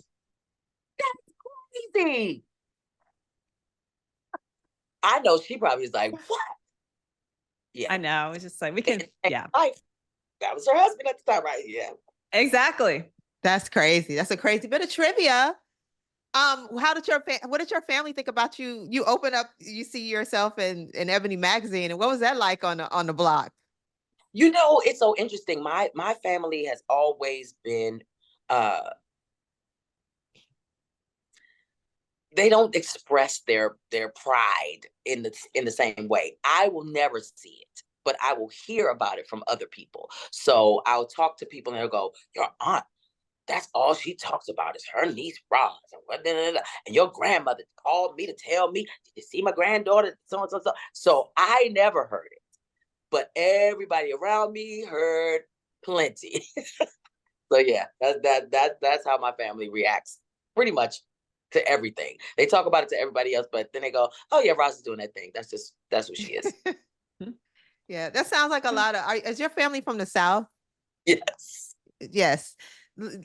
That's crazy. I know she probably was like, what? Yeah, I know. It's just like we can. Yeah, that was her husband at the time, right? Yeah, exactly. That's crazy. That's a crazy bit of trivia. What did your family think about you? You open up, you see yourself in Ebony magazine, and what was that like on the block? It's so interesting. My family has always been. They don't express their pride in the same way. I will never see it, but I will hear about it from other people. So I'll talk to people and they'll go, your aunt, that's all she talks about is her niece Roz. And your grandmother called me to tell me, did you see my granddaughter? So. So I never heard it, but everybody around me heard plenty. So yeah, that's how my family reacts pretty much to everything. They talk about it to everybody else, but then they go, oh yeah, Roz is doing that thing. That's what she is. Yeah, that sounds like a lot of. Is your family from the South? Yes. Yes,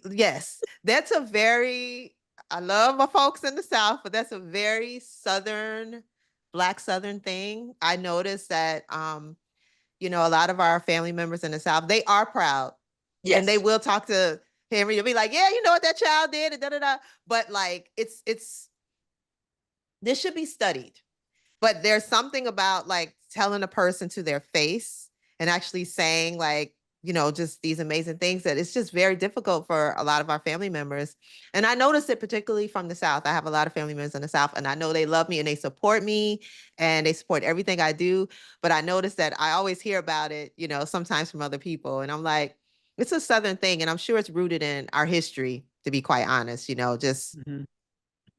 yes. That's a very. I love my folks in the South, but that's a very Southern, Black Southern thing. I noticed that, a lot of our family members in the South, they are proud, and they Yes. will talk to Henry. You'll be like, yeah, you know what that child did, and da da da. But like, it's this should be studied. But there's something about like telling a person to their face and actually saying like, just these amazing things that it's just very difficult for a lot of our family members. And I noticed it particularly from the South. I have a lot of family members in the South, and I know they love me and they support me and they support everything I do. But I noticed that I always hear about it, sometimes from other people. And I'm like, it's a Southern thing. And I'm sure it's rooted in our history, to be quite honest, just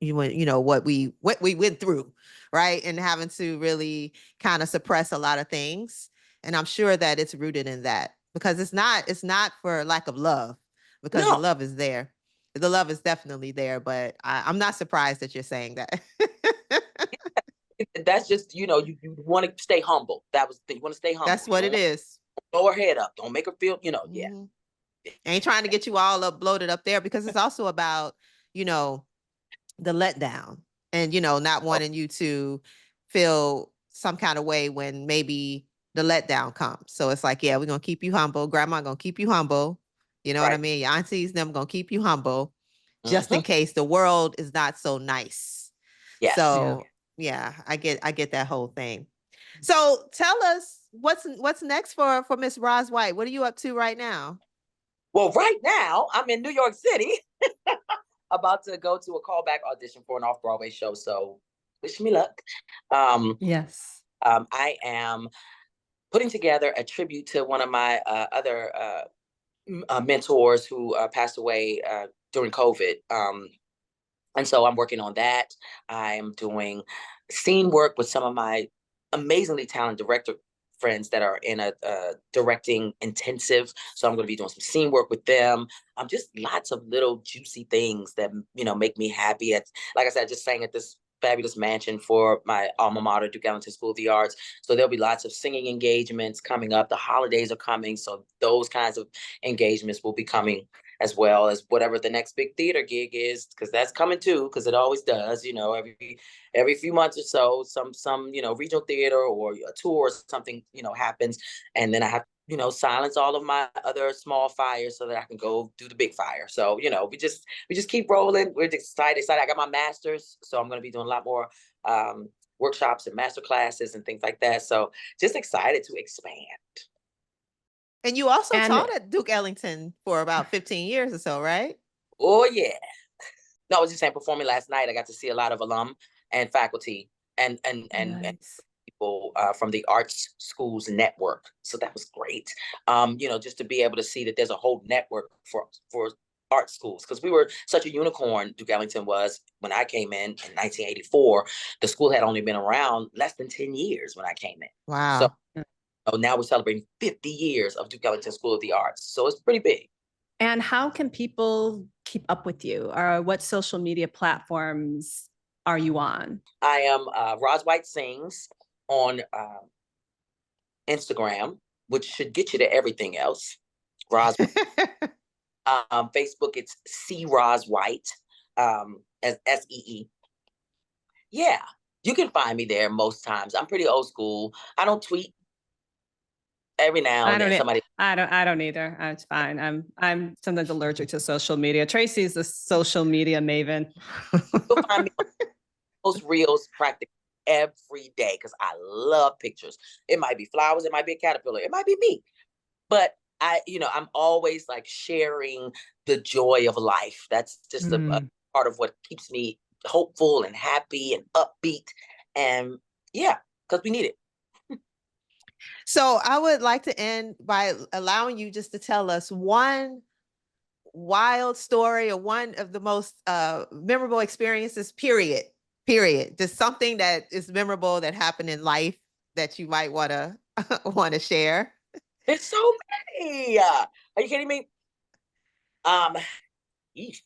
what we went through, right? And having to really kind of suppress a lot of things. And I'm sure that it's rooted in that, because it's not for lack of love, because the No. love is there. The love is definitely there, but I'm not surprised that you're saying that. That's just, you want to stay humble. You want to stay humble. That's what it is. Blow her head up. Don't make her feel, yeah. Mhm. Ain't trying to get you all up bloated up there, because it's also about, the letdown, and not wanting you to feel some kind of way when maybe the letdown comes. So it's like, yeah, we're gonna keep you humble. Grandma gonna keep you humble. You know what I Right. mean? Your aunties, them gonna keep you humble, just in Mhm. case the world is not so nice. Yes. So yeah, I get that whole thing. So tell us what's next for Miss Roz White. What are you up to right now? Well, right now I'm in New York City, about to go to a callback audition for an off-Broadway show. So wish me luck. Yes. I am putting together a tribute to one of my other mentors who passed away during COVID. And so I'm working on that. I'm doing scene work with some of my amazingly talented director friends that are in a directing intensive. So I'm going to be doing some scene work with them. Just lots of little juicy things that, make me happy. Like I said, I just sang at this fabulous mansion for my alma mater, Duke Ellington School of the Arts. So there'll be lots of singing engagements coming up. The holidays are coming. So those kinds of engagements will be coming, as well as whatever the next big theater gig is, because that's coming too, because it always does, every few months or so, some regional theater or a tour or something, happens. And then I have, silence all of my other small fires so that I can go do the big fire. So, we just keep rolling. We're excited. I got my master's, so I'm going to be doing a lot more workshops and master classes and things like that. So just excited to expand. And you also And taught at Duke Ellington for about 15 years or so, right? Oh yeah. No, I was just saying, performing last night, I got to see a lot of alum and faculty and nice. people from the Arts Schools Network. So that was great. Just to be able to see that there's a whole network for art schools, because we were such a unicorn. Duke Ellington was, when I came in 1984. The school had only been around less than 10 years when I came in. So Wow. now we're celebrating 50 years of Duke Ellington School of the Arts. So it's pretty big. And how can people keep up with you? Or what social media platforms are you on? I am Roz White Sings on Instagram, which should get you to everything else. Roz, Facebook, it's C Roz White, as SEE. Yeah, you can find me there most times. I'm pretty old school. I don't tweet. Every now and then somebody. I don't either. It's fine. I'm sometimes allergic to social media. Tracee is a social media maven. You'll find me on those reels practically every day, because I love pictures. It might be flowers, it might be a caterpillar, it might be me. But I'm always like sharing the joy of life. That's just a part of what keeps me hopeful and happy and upbeat. And yeah, because we need it. So I would like to end by allowing you just to tell us one wild story or one of the most memorable experiences, period. Just something that is memorable that happened in life that you might want to share. It's so many. Are you kidding me? Yeesh.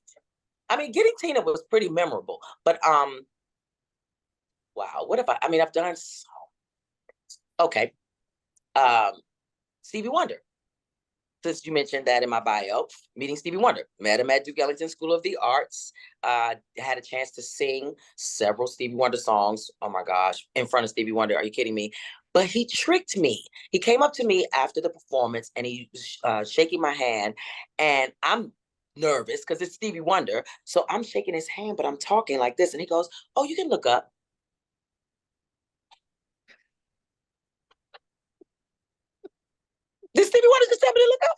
I mean, getting Tina was pretty memorable, but wow, what if I've done so. Okay. Stevie Wonder. Since you mentioned that in my bio, meeting Stevie Wonder. Met him at Duke Ellington School of the Arts. Had a chance to sing several Stevie Wonder songs. Oh my gosh, in front of Stevie Wonder. Are you kidding me? But he tricked me. He came up to me after the performance and he was shaking my hand. And I'm nervous because it's Stevie Wonder. So I'm shaking his hand, but I'm talking like this. And he goes, "Oh, you can look up." Did Stevie Wonder just tell me to look up?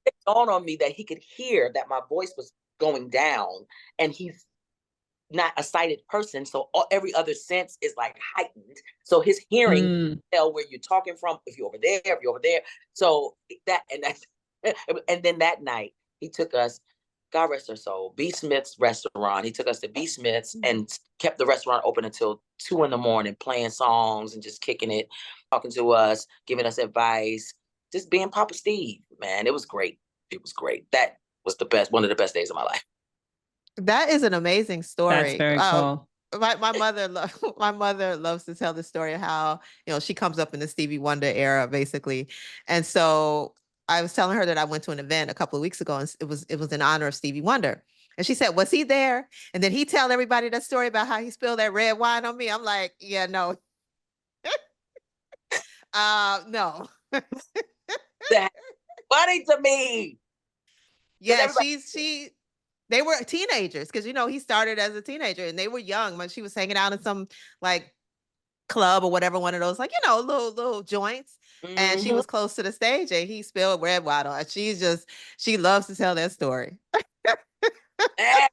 It dawned on me that he could hear that my voice was going down, and he's not a sighted person, so every other sense is like heightened. So his hearing can tell where you're talking from, if you're over there, if you're over there. So and then that night he took us, God rest her soul, B. Smith's restaurant. He took us to B. Smith's and kept the restaurant open until 2 a.m, playing songs and just kicking it, talking to us, giving us advice, just being Papa Steve, man. It was great. It was great. That was one of the best days of my life. That is an amazing story. That's very cool. My mother loves to tell the story of how, she comes up in the Stevie Wonder era, basically. And so I was telling her that I went to an event a couple of weeks ago, and it was in honor of Stevie Wonder. And she said, "Was he there?" And then he tell everybody that story about how he spilled that red wine on me. I'm like, yeah, no. No. That's funny to me. Yeah, they were teenagers because, he started as a teenager and they were young when she was hanging out in some like club or whatever, one of those, like, little joints. Mm-hmm. And she was close to the stage and he spilled red wine on her. She loves to tell that story.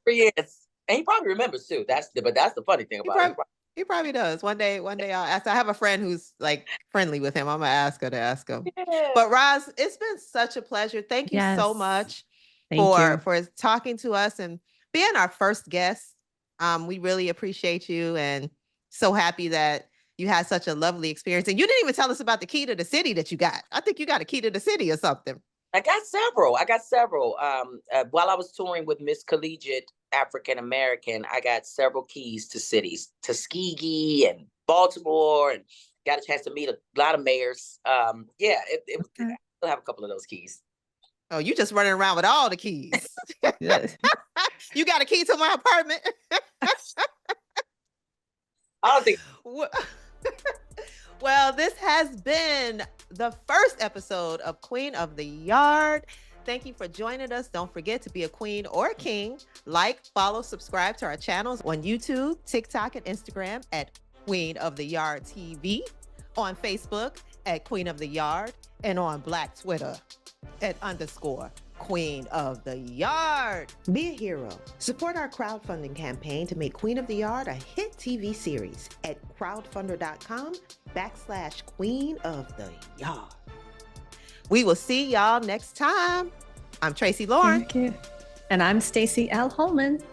Yes. And he probably remembers too. That's the funny thing about it. He probably does. One day I'll ask. I have a friend who's like friendly with him. I'm gonna ask her to ask him. Yeah. But Roz, it's been such a pleasure. Thank you so much for talking to us and being our first guest. We really appreciate you and so happy that you had such a lovely experience. And you didn't even tell us about the key to the city that you got. I think you got a key to the city or something. I got several. While I was touring with Miss Collegiate African American, I got several keys to cities, Tuskegee and Baltimore, and got a chance to meet a lot of mayors. I still have a couple of those keys. Oh, you just running around with all the keys. You got a key to my apartment. I don't think. Well, this has been the first episode of Queen of the Yard. Thank you for joining us. Don't forget to be a queen or a king. Like, follow, subscribe to our channels on YouTube, TikTok, and Instagram at Queen of the Yard TV, on Facebook at Queen of the Yard, and on Black Twitter at _Queen of the Yard. Be a hero. Support our crowdfunding campaign to make Queen of the Yard a hit TV series at crowdfunder.com/Queen of the Yard. We will see y'all next time. I'm Tracee Loran. Thank you. And I'm Stacey L. Holman.